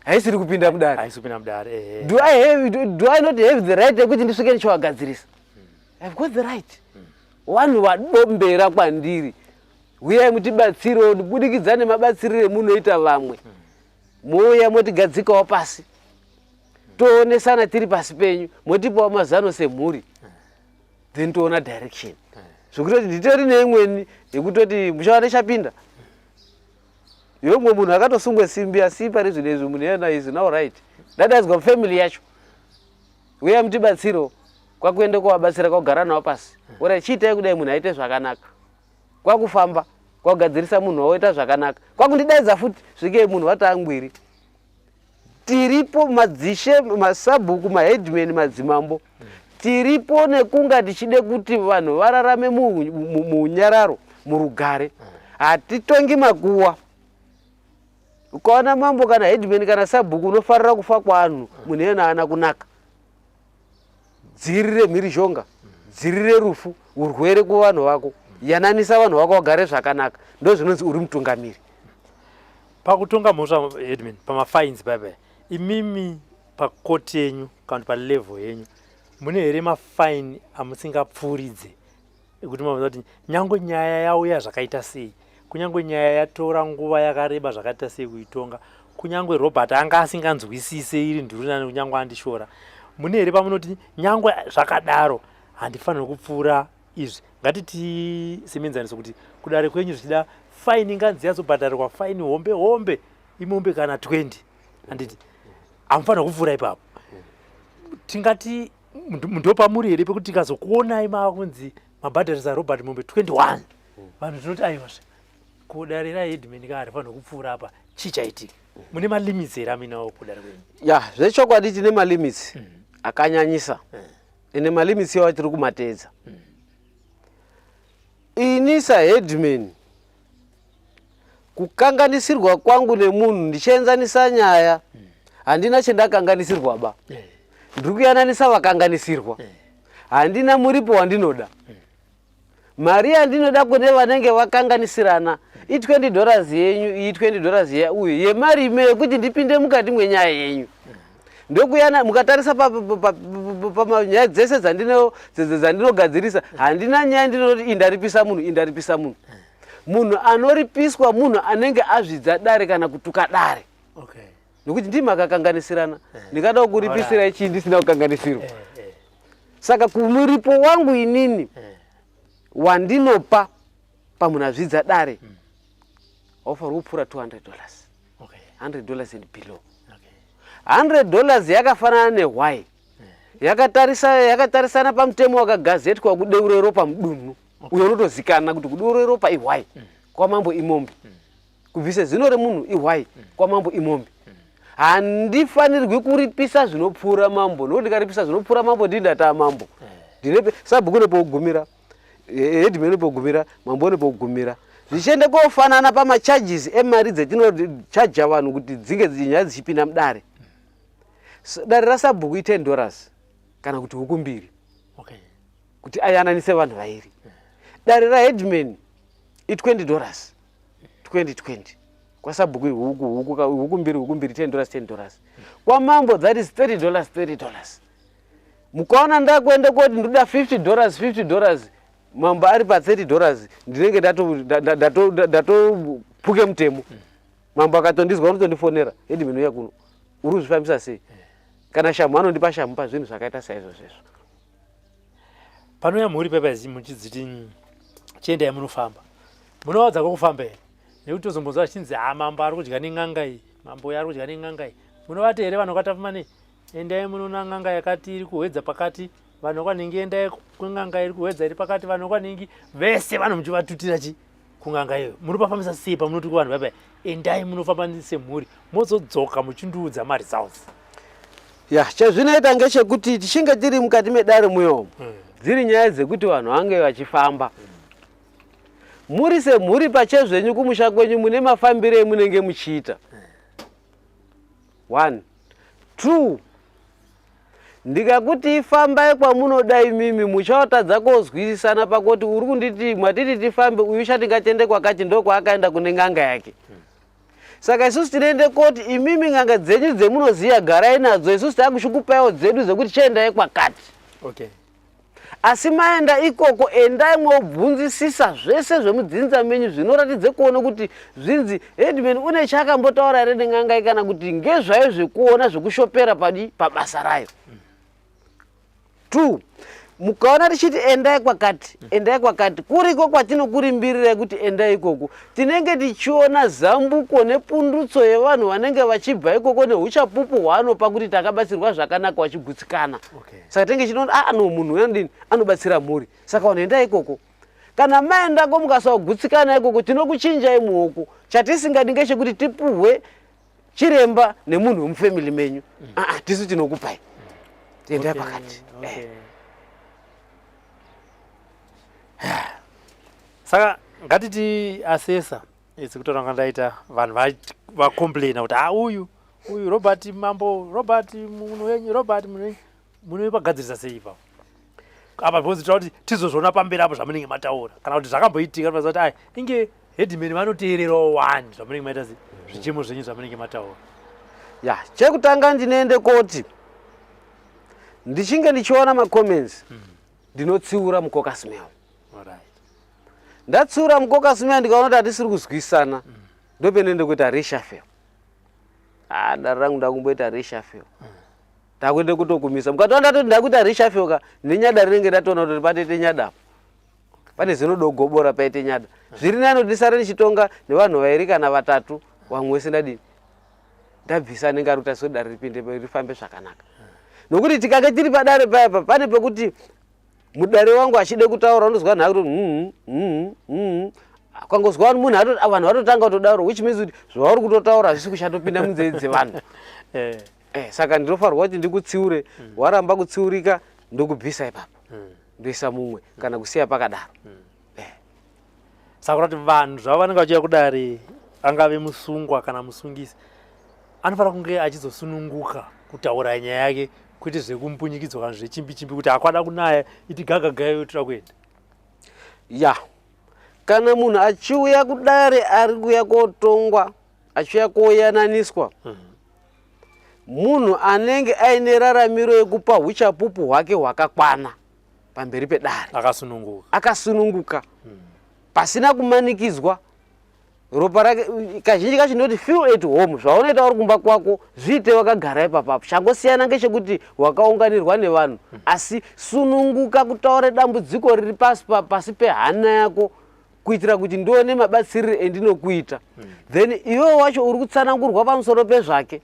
Haisiri kupinda mudare. Haisi kupinda mudare. Do I not have the right yekuti ndisvike ndichivagadzirisa? I've got the right. Vanhu vadombera kwandiri uyai mutibatsire kubudikidza nemabatsirire munoita vamwe. Mouya motigadzikawo pasi toonesana tiri pasi penyu motipawo mazano semhuri then toona direction. Zvokutoti nditori neimweni yekutoti muchawana chapinda. Yomwe munhu akatosungwe simbi asi pari zvinezvi munhu yena is now right. Dadadzwa family yacho. Uyai mutibatsirewo kwakuende kovabatsira kwakugara nawo pasi. Ora chiitai kudai munhu aite zvakanaka. Kwakufamba kwakugadzirisa munhu waita zvakanaka. Kwakundidaidza futi zvikei munhu wataangwiri. Tiripo madzishe masabhuku maHeadman madzimambo. Tiripo nekunga tichide kuti vanhu vararame munyararo murugare. Hatitongi makuwa. Ukaona mambo kana Headman kana sabhuku unofarira kufa kwanhu munhu yena haana kunaka. Dzirire mhirizhonga, dzirire rufu, urwere kuvanhu vako, yananisa vanhu vako vagare zvakanaka. Ndo zvinonzi uri mutungamiri. Pakutonga mhosva Headman pamafines baba imimi pakoti yenyu kana palevel yenyu mune here mafine amusingapfuuridze ekuti mabvunza kuti nyangwe nyaya yauya zvakaita sei, kunyangwe nyaya yatora nguva yakareba zvakaita sei kuitonga, kunyangwe Robert anga asinganzwisise iri ndurunani kunyangwe andishora, mune here pamunoti nyangwe zvakadaro handifanirwi kupfuura izvi, ngatiti semenzaniso kuti kudare kwenyu zvichida faini nganzi yazobhadharirwa faini hombe imombe kana 20 handiti amufanirwa kupfuura ipapo. Tingati ndopamuri here pekuti tikazokuonai makunzi mabhadharisa Robert mombe 21 vanhu tinoti aiyozve kudare raHeadman ka harifanirwi kupfuura apa chichaitika. Mune malimits here aminawo kudare kwenyu? Ya zvechokwadi tine malimits akanyanyisa ene malimits yawo tiri kumatedza. Ini saHeadman kukanganisirwa kwangu nemunhu ndichienzanisa nyaya handina chendakanganisirwa ba. Ndiri kuyananisa vakanganisirwa. Handina muripo wandinoda. Mari yandinoda kune vanenge vakanganisirana $20 yenyu, $20 ya uye yemari ime yekuti ndipinde mukati mwenyaya yenyu. Ndokuyana mukatarisa panyaya dzese dzandinogadzirisa handina nyaya ndinoti indaripisa munhu. Munhu anoripiswa munhu anenge azvidza dare kana kutuka dare. Nokuti ndimi akakanganisirana ndingada kuripisira ichi ndisina kukanganisirwa. Saka kumuripo wangu inini wandinopa pamunhu azvidza dare ofanirwa kupfuura $200. $100 and below. $100 yakafanana nehwai. Yakatarisana pamutemo wakagazetwa kudeurero pamudunhu. uyo unotozikana kuti kudoro ropa ihwai kwamambo imombe, kubvise zino remunhu ihwai kwamambo imombe. Handifanirwi kuripisa zvinopfuura mambo, nokuti ndikaripisa zvinopfuura mambo ndindataa mambo. Sabhuku nepogumira, headman nepogumira, mambo nepogumira. Zvichiende kofanana pamacharges emari dzetinochaja vanhu kuti dzinge nyaya dzichipinda mudare. Dare rasabhuku $10 kana kuti huku 2 kuti ayananise vanhu vairi. Dare raheadman $20 2020 kwasabhuku huku 2 $10 kwamambo that is $30. Mukaona ndakwende koti ndoda $50 mambo ari pa $30 ndinenge ndatopuke mutemo. Mambo akatondizwa unotondifonera headman uya kuno uri kuzvifambisa sei, kana shamu anondipa shamu pazvinhu zvakaita saizvozvo. Panouya mhuri pepazi muchidziti chiendai munofamba, munowadza kwakufamba here? Nekuti tozombonzwa vachinzi mambo ari kudya nen'anga iyi, mambo ari kudya nen'anga iyi. Munovati here vanhu vakatafuma nei? Endai munoona n'anga yakati iri kuhwedza pakati, vanhu vakwanhingi endai kun'anga iri kuhwedza iri pakati, vanhu vakwanhingi vese vanhu muchivatutira kun'anga iyo. Munopafambisa sei pamunoti kuvanhu papa endai munofamba semhuri mozodzoka muchindiudza maresults? Chazvinoita ngechekuti tichinge tiri mukati medare muyomo, dziri nyaya dzekuti vanhu vange vachifamba. Muri semhuri pachezvenyu kumusha kwenyu mune mafambiro emunenge muchiita. 1 2 ndikakuti ifambai kwamunodai mimi muchaotadza kozwisisana pakuti uri kunditi mwatiti tifambe uyu chatingatiende kwakati ndokwaakaenda kune n'anga yake. Saka isusu tinoende koti imimi n'anga dzenyu dzemunoziya garai nadzo, isusu takushukupaiwo dzedu dzekuti chiendai kwakati. Asi maenda ikoko endai mwobvunzisisa zvese zvemudzinza menyu zvinoratidze kuona kuti zvinzi headman une chakambotaura here nen'anga kana kuti ngezvayo zvekuona zvekushopera pabasa rayo. 2 mukaona tichiti endai kwakati kuriko kwatinokurumbirirai kuti endai ikoko, tinenge tichiona zambuko nepundutso yevanhu vanenge vachibva ikoko neuchapupu hwaanopa kuti takabatsirwa zvakanaka vachigutsikana. Saka tinenge chinoona no munhu uyandini anobatsira mhuri, saka vanhu endai ikoko. Kana maendako mukasagutsikana ikoko tinokuchinjai muoko. Chatisingadi ngechekuti tipuhwe chiremba nemunhu wemufamily menyu. Tisu tinokupai endai pakati. Saka ngatiti asesa sekutora ngandaita vanhu vacomplaina kuti uyu Robert mambo, Robert munhu wenyu, Robert munhu wenyu munoipagadzirisa sei ipapo? Apa pozitaura kuti tizozviona pamberi apo zvamunenge mataura, kana kuti zvakamboitika toziva kuti inge headman vanoteererawo wani zvamunenge maita zvichemo zvenyu zvamunenge mataura. Chekutanga ndinoende koti ndichinge ndichiona macomments ndinotsiura mukokasi mewo. Ndatsiura mukokasi mewo ndikaona kuti hatisiri kuzwisana, ndopenoende kuita reshuffle. Dare rangu ndakumboita reshuffle. Ndakuende kutokumisa. Mukatoona ndatoti ndakuita reshuffle nenyada rinenge ndatoona kuti patete nyada. Pane zinodogobora paite nyada. Zviri nani ndisare ndichitonga nevanhu vairi kana vatatu, wamwe wese ndadini ndabvisa anenge ari kuti dare ripinde rifambe zvakanaka. Nokuti tikange tiri padare paya pane pekuti mudare wangu achide kutaura unozwa nhaku kuti kwangozwa munhu vanhu vatotanga kutodaura, which means kuti zvauri kutotaura hazvisi kuchatopinda munzeve dzevanhu. Saka ndinofanirwa kuti ndikutsiure, waramba kutsiurika ndokubvisa ipapo ndoisa mumwe kana kusiya pakadaro. Saka kuti vanhu zvavo vanenge vachiuya kudare, angave musungwa kana musungisi, anofanira kunge achizosununguka kutaura nyaya yake, kwete zvekumpunyikidzwa kana zvechimbi-chimbi kuti akwada kunaya iti gagagayo tira kuenda. Kana munhu achiuya kudare ari kuya kotongwa, achiuya koyananiswa, munhu anenge aine raramiro yekupa uchapupu hwake hwakakwana pamberi pedare, akasununguka pasina kumanikidzwa, ropa rake kazhinji kacho ndoti feel at home. Zvaunoita uri kumba kwako zviite wakagara ipapapo. Changosiyana ngechekuti wakaunganirwa nevanhu, asi sununguka kutaura dambudziko riri pasi pehana yako kuitira kuti ndione mabatsiriro endinokuita. Then iwewe wacho uri kutsanangurwa pamusoro pezvake,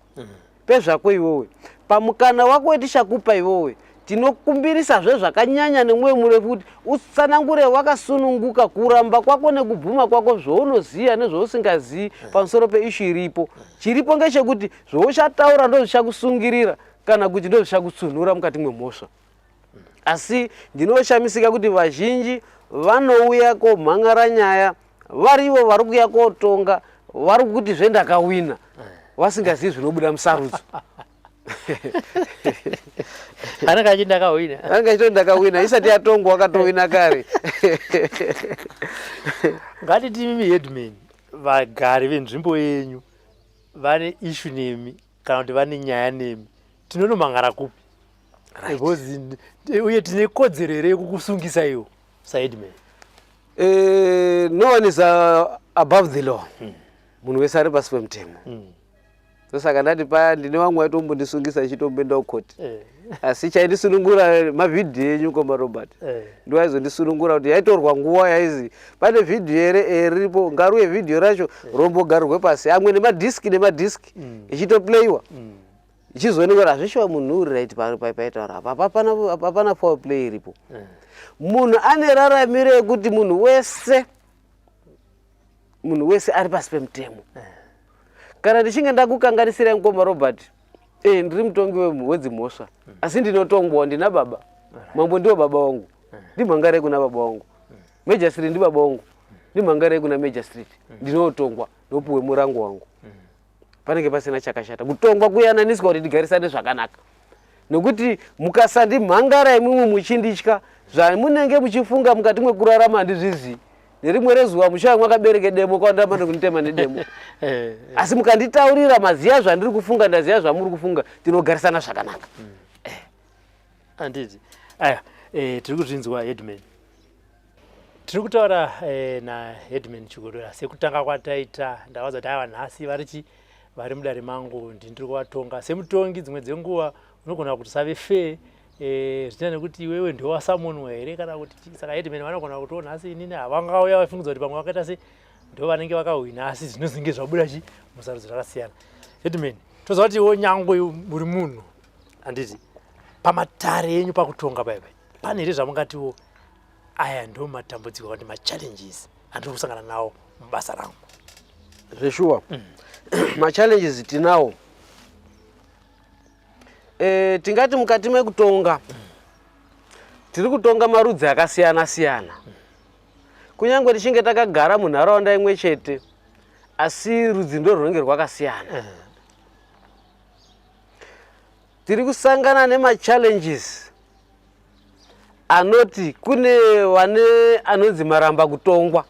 pezvako iwewe. Pamukana wako wetichakupa iwewe tinokumbirisa zvakanyanya nemwoyo murefu kuti utsanangure wakasununguka kuramba kwako nekubvuma kwako zvaunoziya nezvausingaziyi pamusoro peishu iripo. Chiripo ngechekuti zvauchataura ndo zvichakusungirira kana kuti ndo zvichakutsunura mukati mwemhosva. Asi ndinoshamisika kuti vazhinji vanouya komhangara nyaya varivo vari kuuya kotonga vari kuti zvendakawina vasingazivi zvinobuda musarudzo. Anenge achiti ndakawina. Anenge achiti ndakawina isati yatongwa akatowina kare. Ngatiti mimi headman vagari venzvimbo yenyu vane issue nemi kana kuti vane nyaya nemi tinonomhangara kupi? Because uye tine kodzero here yekukusungisa iwo saheadman? No one is above the law. Munhu wese ari pasi pemutemo. Saka ndati paya ndine vamwe vaimbondisungisa ichitomboenda kukoti. Asi chaindisunungura mavhidhiyo enyu koma Robert. Ndo aizondisunungura kuti yaitorwa nguva yaizi pane vhidhiyo here riripo ngaruye vhidhiyo racho rombogarirwe pasi amwe nemadhiski ichitoplayiwa. Ichizoonekwa hazvishuwa munhu uri right paitaura apa hapana foul play iripo. Munhu ane raramiro yekuti munhu wese ari pasi pemutemo. Kana ndichinge ndakukanganisira ngoma Robert, ndiri mutongi wedzimhosva, asi ndinotongwa ndina baba. Mambo ndiwo baba wangu. Ndimhangare kuna baba wangu. Major Street ndi baba wangu. Ndimhangare kuna Major Street. Ndinotongwa nopuwe murango wangu. Panenge pasina chakashata. Kutongwa kuyananiswa kuti tigarisane zvakanaka. Nokuti mukasandimhangara imwe muchinditya, zvamunenge muchifunga mukati mwekurarama handizvizivi. Nerimwe rezuva mushaya mwakabereke demo kwandamba ndikunditema nedemo. Asi mukanditaurira maziya zvandiri kufunga ndaziya zvamuri kufunga tinogarisana zvakanaka. Anditi. Aya, tiri kuzvinzwa headman. Tiri kutaura naheadman Chigodora sekutanga kwataita ndavaza kuti ava nhasi vari mudare mangu ndiri kuvatonga semutongi dzimwe dzenguva unogona kuti save fair zvichina nekuti iwewe ndiwe wasamunwa here kana kuti saka headman vanogona kuti nhasi inini havangauya vafungidza kuti pamwe vakaita se ndo vanenge vakahwina asi zvinozinge zvabuda musarudzo rakasiyana. Headman toziva kuti iwo nyangwe uri munhu handiti pamatare enyu pakutonga paipai pane here zvamungatiwo aya ndo matambudziko kuti machallenges andiri kusangana nawo mubasa rangu? Zveshuwa machallenges tinawo tingati mukati mekutonga tiri kutonga marudzi akasiyana siyana. Kunyange tichinge takagara munharaunda imwe chete asi rudzi ndo runenge rwakasiyana. Tiri kusangana nemachallenges anoti kune anonzi maramba kutongwa.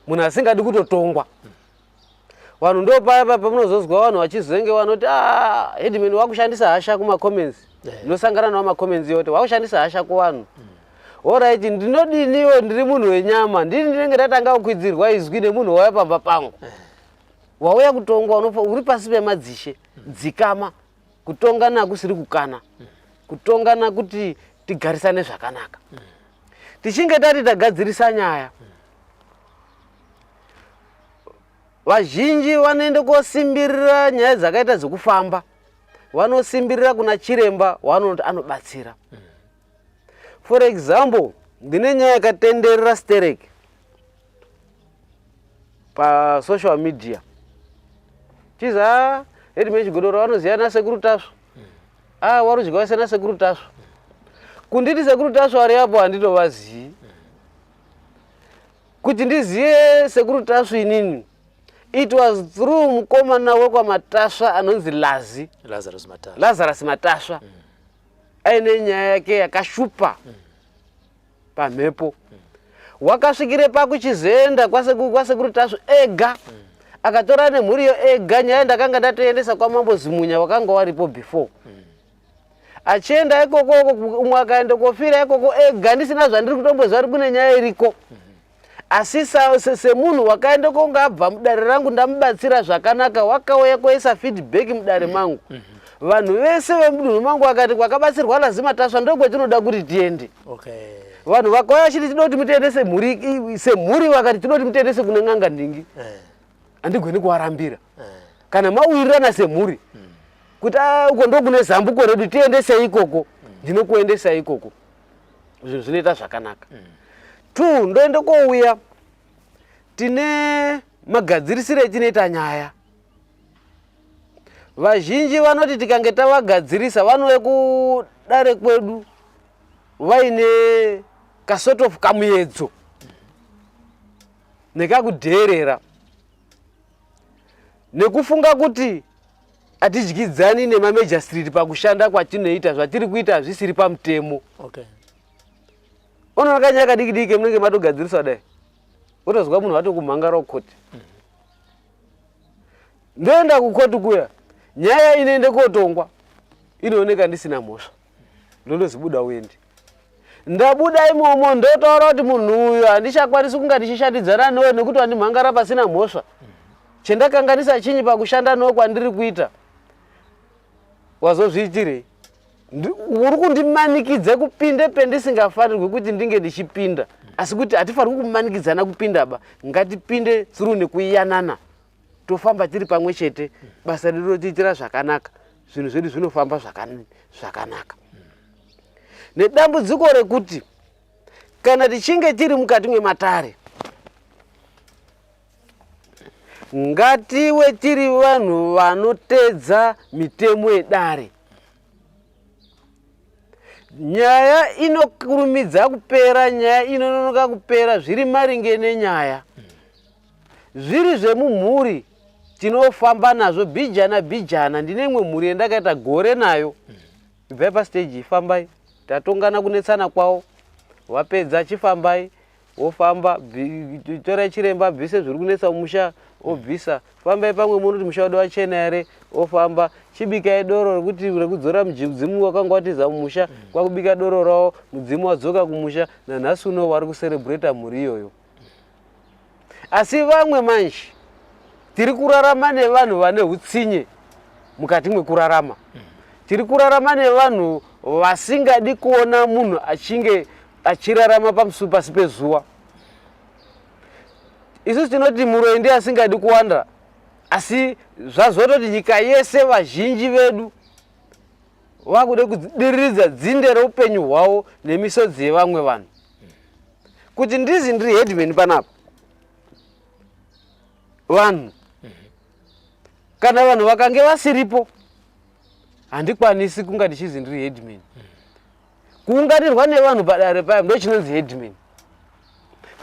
Munhu asingadi kutotongwa. Vanhu ndo paya pamunozozwa vanhu vachizenge vanoti headman wakushandisa hasha kumacomments. Ndinosangana nawo macomments yote wakushandisa hasha kuvanhu. Alright, ndinodiniwo ndiri munhu wenyama ndinenge ndatanga kukwidzirwa izwi nemunhu wauya pamba pangu. Wauya kutongwa uri pasi pemadzishe dzikama kutonga nakusiri kukana. Kutonga nakuti tigarisane zvakanaka. Tichinge tati tagadzirisa nyaya vazhinji vanoende kosimbirira nyaya dzakaita dzekufamba. Vanosimbirira kuna chiremba vanoti anobatsira. For example, ndine nyaya yakatenderera stereki pa social media. Chiza headman Chigodora vanoziyana sekuru tasvo. Warudyiwa sena sekuru tasvo. Kunditi sekuru tasvo ari apo handitovazivi. Kuti ndiziye sekuru tasvo inini, it was through mukomana wekwaMatasva anonzi Lazarus Matasva. Aine nyaya yake yakashupa pamhepo. Wakasvikire pakuchizoenda kwasekuru tasvo ega. Akatora nemhuriyo ega nyaya ndakanga ndatoendesa kwaMambo Zimunya wakanga waripo before. Achienda ikoko umwe akaenda kofira ikoko ega ndisina zvandiri kutomboziva kuti kune nyaya iriko. Asi semunhu wakaenda konga abva mudare rangu ndamubatsira zvakanaka wakauya koisa feedback mudare mangu. Vanhu vese vemudunhu mangu vakati kwakabatsirwa Lazima Tasva ndokwetinoda kuti tiende. Vanhu vakauya vachiti tinoda kuti mutiende semhuri vakati tinoda kuti mutiendese kune n'anga ndingi. Handigoni kuvarambira. Kana mawirirana semhuri kuti uko ndo kune zambuko redu tiendese ikoko. ndinokuendesa ikoko zvinhu zvinoita zvakanaka. 2 ndoende kouya tine magadzirisire etinoita nyaya. Vazhinji vanoti tikange tavagadzirisa vanouya kudare kwedu vaine kasort of kamuedzo nekakudherera nekufunga kuti hatidyidzani nemamajor street pakushanda kwatinoita, zvatiri kuita zvisiri pamutemo. Unoona kanyaya kadiki diki munenge matogadzirisa dai wotozwa munhu watokumhangara kukoti. Ndoenda kukoti kuya nyaya inoende kotongwa inooneka ndisina mhosva, ndondozibuda uende. Ndabuda imomo ndotaura kuti munhu uyu handichakwanisi kunga ndichishandidzana newe nekuti wandimhangara pasina mhosva. Chendakanganisa chinyi pakushanda newe kwandiri kuita? Wazozviitirei? Uri kundimanikidza kupinde pendisingafanirwi kuti ndinge ndichipinda, asi kuti hatifanirwi kumanikidzana kupinda ba, ngatipinde through nekuiyanana, tofamba tiri pamwe chete, basa rinotiitira zvakanaka, zvinhu zvedu zvinofamba zvakanaka. Nedambudziko rekuti kana tichinge tiri mukati mwematare, ngatiwe tiri vanhu vanotedza mitemo yedare. Nyaya inokurumidza kupera, nyaya inononoka kupera zviri maringe nenyaya. Zviri zvemumhuri tinofamba nazvo bijana. Ndine imwe mhuri yandakaita gore nayo. Ibvai pastage ifambai, tatongana kunetsana kwawo. Wapedza chifambai, wofamba, torai chiremba bvise zviri kunetsa mumusha, obvisa. Fambai pamwe muno kuti musha wedu wachena here, ofamba. Chibikai doro rekudzora mudzimu wakanga watiza mumusha, kwakubika doro rawo, mudzimu wadzoka kumusha, nanhasi uno wari kuserebreta mhuri iyoyo. Asi vamwe manje tiri kurarama nevanhu vane hutsinye mukati mwekurarama. Tiri kurarama nevanhu vasingadi kuona munhu achinge achirarama pasi pezuva. Isusu tinoti muroindi asingadi kuwanda, asi zvazototi nyika yese vazhinji vedu vakude kudiriridza dzinde reupenyu hwavo nemisodzi yevamwe vanhu. Kuti ndizi ndiri headman panapa, vanhu kana vanhu vakange vasiripo handikwanisi kunga ndichizi ndiri headman. Kuunganirwa nevanhu padare paya ndo chinonzi headman.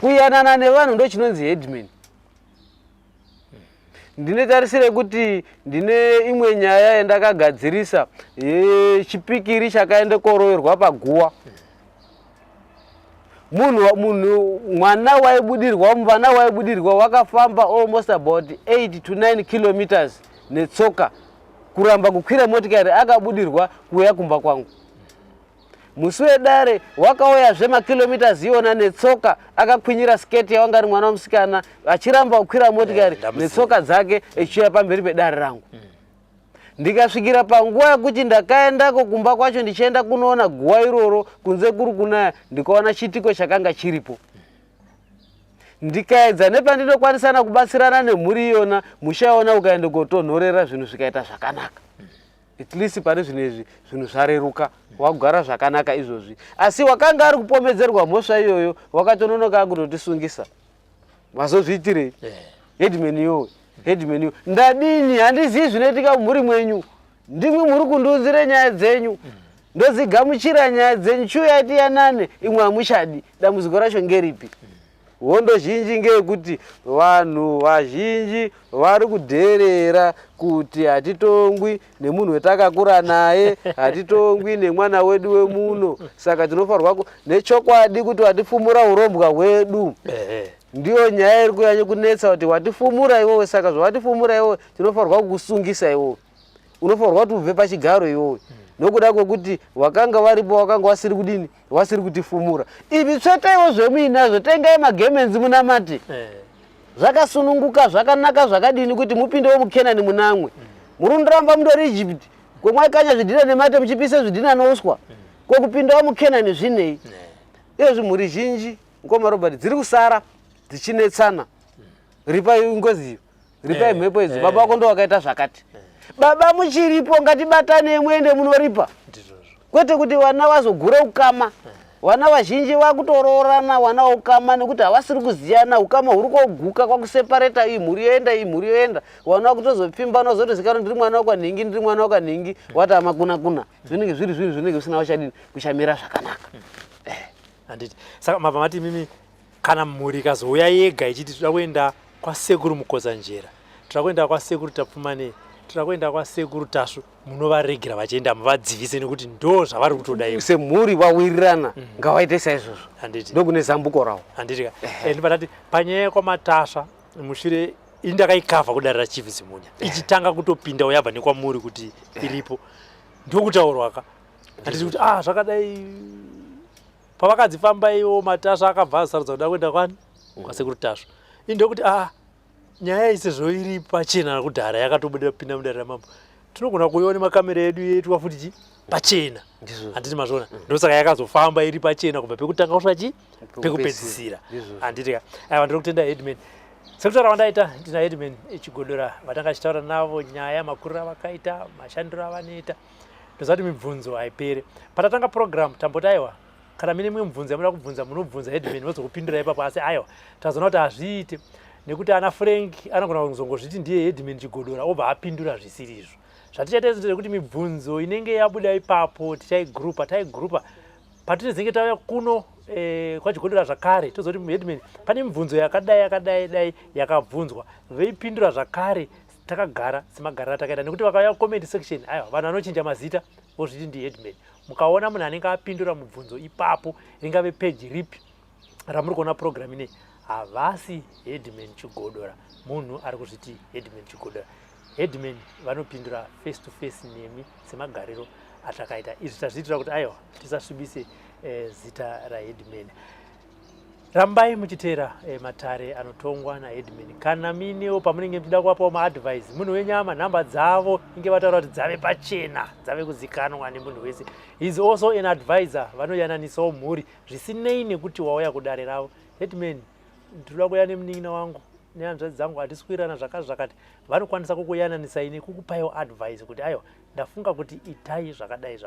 Kuyanana nevanhu ndo chinonzi headman. Ndinetarisire kuti ndine imwe nyaya yandakagadzirisa yechipikiri chakaende koroverwa paguwa. Mwana waibudirwa wakafamba almost about 8 to 9 kilometers netsoka kuramba kukwira motikari, akabudirwa kuuya kumba kwangu. Musi wedare wakauya zvemakilometers iwona netsoka, akakwinyira sketi yawanga ari mwana wamusikana achiramba kukwira motikari netsoka dzake echiuya pamberi pedare rangu. Ndikasvikira panguva yekuti ndakaendako kumba kwacho ndichienda kunoona guwa iroro kunze kuri kunaya, ndikaona chitiko chakanga chiripo. Ndikaedza nepandinokwanisana kubatsirana nemhuri iyona, mushaona ukaenda kotonhorera zvinhu zvikaita zvakanaka. At least pane zvinezvi zvinhu zvareruka, wagara zvakanaka izvozvi. Asi wakanga ari kupomedzerwa mhosva iyoyo wakatononoka kutotisungisa. Wazozviitirei? Headman iyoyo. Ndadini? Handizivi zvinoitika mumhuri mwenyu. Ndimwi muri kundiudzire nyaya dzenyu. Ndozigamuchira nyaya dzenyu, chiuyai tiyanane, imwe hamuchadi. Dambudziko racho ngeripi? Hondo zhinji ngeyekuti vanhu vazhinji vari kudherera kuti hatitongwi nemunhu wetakakura naye, hatitongwi nemwana wedu wemuno. Saka tinofanirwa nechokwadi kuti watifumura urombwa hwedu. Ndiyo nyaya iri kunyanya kunetsa kuti watifumura iwowe. Saka zvawatifumura iwowe tinofanirwa kukusungisa iwowe. Unofanirwa kuti ubve pachigaro iwowe. Nokuda kwekuti wakanga varipo, wakanga wasiri kudini, wasiri kutifumura. Ivi tsvetaiwo zvemuinazvo, tengai magemenzi munamati. Zvakasununguka, zvakanaka zvakadini kuti mupindewo muKenani munamwe. Muri kundoramba mundori Egypt kwemwaikanya zvidhina nemate muchipise zvidhina nouswa. Kwekupindawo muKenani zvinei? Izvi mhuri zhinji Ngoma Robert dziri kusara dzichinetsana. Ripai ngozi, ripai mhepo idzi. Baba wako ndo wakaita zvakati. Baba muchiripo ngatibatane mwende munoripa. kwete kuti vana vazogura ukama. Vana vazhinji vakutoroorana vana ukama nekuti havasiri kuziyana, ukama huri koguka kwakuseparata iyi mhuri yoenda iyi mhuri yoenda. Vana vakutozopfimba nozotozikana ndiri mwana wakwanhingi ndiri mwana wakwanhingi watama kuna zvinenge zviri zvinhu zvinenge zvisina wachadini kushamira zvakanaka. Handiti saka mabva mati mimi kana mhuri ikazouya yega ichiti toda kuenda kwasekuru Mukozanjera, toda kuenda kwasekuru Tapfumane, toda kuenda kwasekuru Tasvu, munovaregera vachienda muvadzivise nekuti ndo zvavari kutoda ivo. Semhuri vawirirana ngavaite saizvozvo. Handiti ndokune zambuko rawo. handiti ndipatati panyaya kwamatasva mushure indakaikavha kudarira Chief Zimunya ichitanga kutopinda uyabva nekwamuri kuti iripo ndokutaurwaka handiti kuti zvakadai pavakadzifamba ivo matasva akabva asarudza kuda kuenda kwani kwasekuru Tasvu indokuti nyaya isezvo iri pachena kudhara yakatobuda pinda mudarira mambo tinogona kuiona makamera edu yeitwa futi pachena handiti mazvona ndosaka yakazofamba iri pachena kubva pekutanga kusvika pekupedzisira handiti aiwa ndiri kutenda Headman sekutaura wandaita ndina Headman Chigodora vatanga achitaura navo nyaya makuriro avakaita mashandiro avanoita ndoziva kuti mibvunzo haipere patatanga program tamboti aiwa kana mine mumwe mubvunzo yamuda kubvunza munobvunza Headman vozokupindura ipapo asi aiwa tazoona kuti hazviite nekuti ana Frank anogona kuzongozviti ndiye Headman Chigodora obva apindura zvisiri izvo zvatichaita kuti mibvunzo inenge yabuda ipapo taigrupa patinezenge tauya kuno kwachigodora zvakare tozoti Headman pane mibvunzo yakadai yakabvunzwa veipindura zvakare takagara semagarira takaita nekuti vakauya comment section aiwa vanhu vanochinja mazita vozviti ndi Headman mukaona munhu anenge apindura mubvunzo ipapo ringave page ripi ramuri kuona program inei havasi Headman Chigodora munhu ari kuzviti Headman Chigodora. Headman vanopindura face to face nemi semagariro atakaita izvi tazviitira kuti aiwa tisasvibise zita raHeadman. Rambai muchiteera matare anotongwa naHeadman. Kana minewo pamunenge muchida kuvapawo maadvice munhu wenyama nhamba dzavo inge vataura kuti dzave pachena dzave kuzikanwa nemunhu wese. He is also an advisor vanoyananisawo mhuri zvisinei nekuti wauya kudare ravo. Headman ndinoda kuuya nemunin'ina wangu nehanzvadzi dzangu hatiswirana zvakati vanokwanisa kukuyananisai nekukupaiwo advice kuti aiwa ndafunga kuti itai zvakadai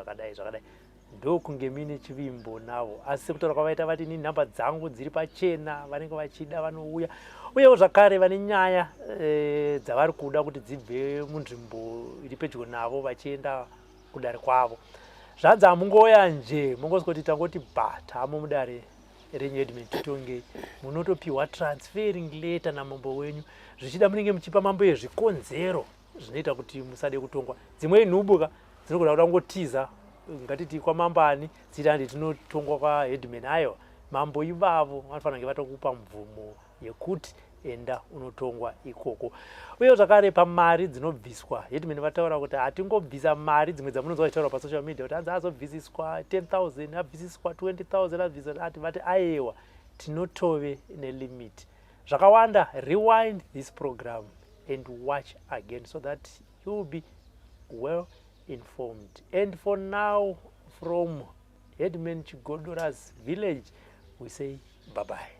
ndokunge mine chivimbo navo asi sekutaura kwavaita vati ni nhamba dzangu dziri pachena vanenge vachida vanouya uyewo zvakare vane nyaya dzavari kuda kuti dzibve munzvimbo iri pedyo navo vachienda kudare kwavo zvanzi hamungoya nje mungosvika kuti tangoti tamo mudare renyu Headman Chitongei munotopiwa transferring letter namambo wenyu zvichida munenge muchipa mambo yezvikonzero zvinoita kuti musade kutongwa. Dzimwe nhubuka dzinogona kuda kungotiza ngatiti kwamambani dziti handi tinotongwa kwaHeadman aiwa mambo ivavo vanofanira kunge vatokupa mvumo yekuti enda unotongwa ikoko. Uye zvakare pamari dzinobviswa Headman vataura kuti hatingobvisa mari dzimwe dzamunonzwa vachitaura pasocial media kuti hanzi azobvisiswa 10,000 abvisiswa 20,000 abvisiswa ati vati aiwa tinotove nelimit. Zvakawanda rewind this program and watch again so that you will be well informed. And for now, from Headman Chigodora's village, we say bye-bye.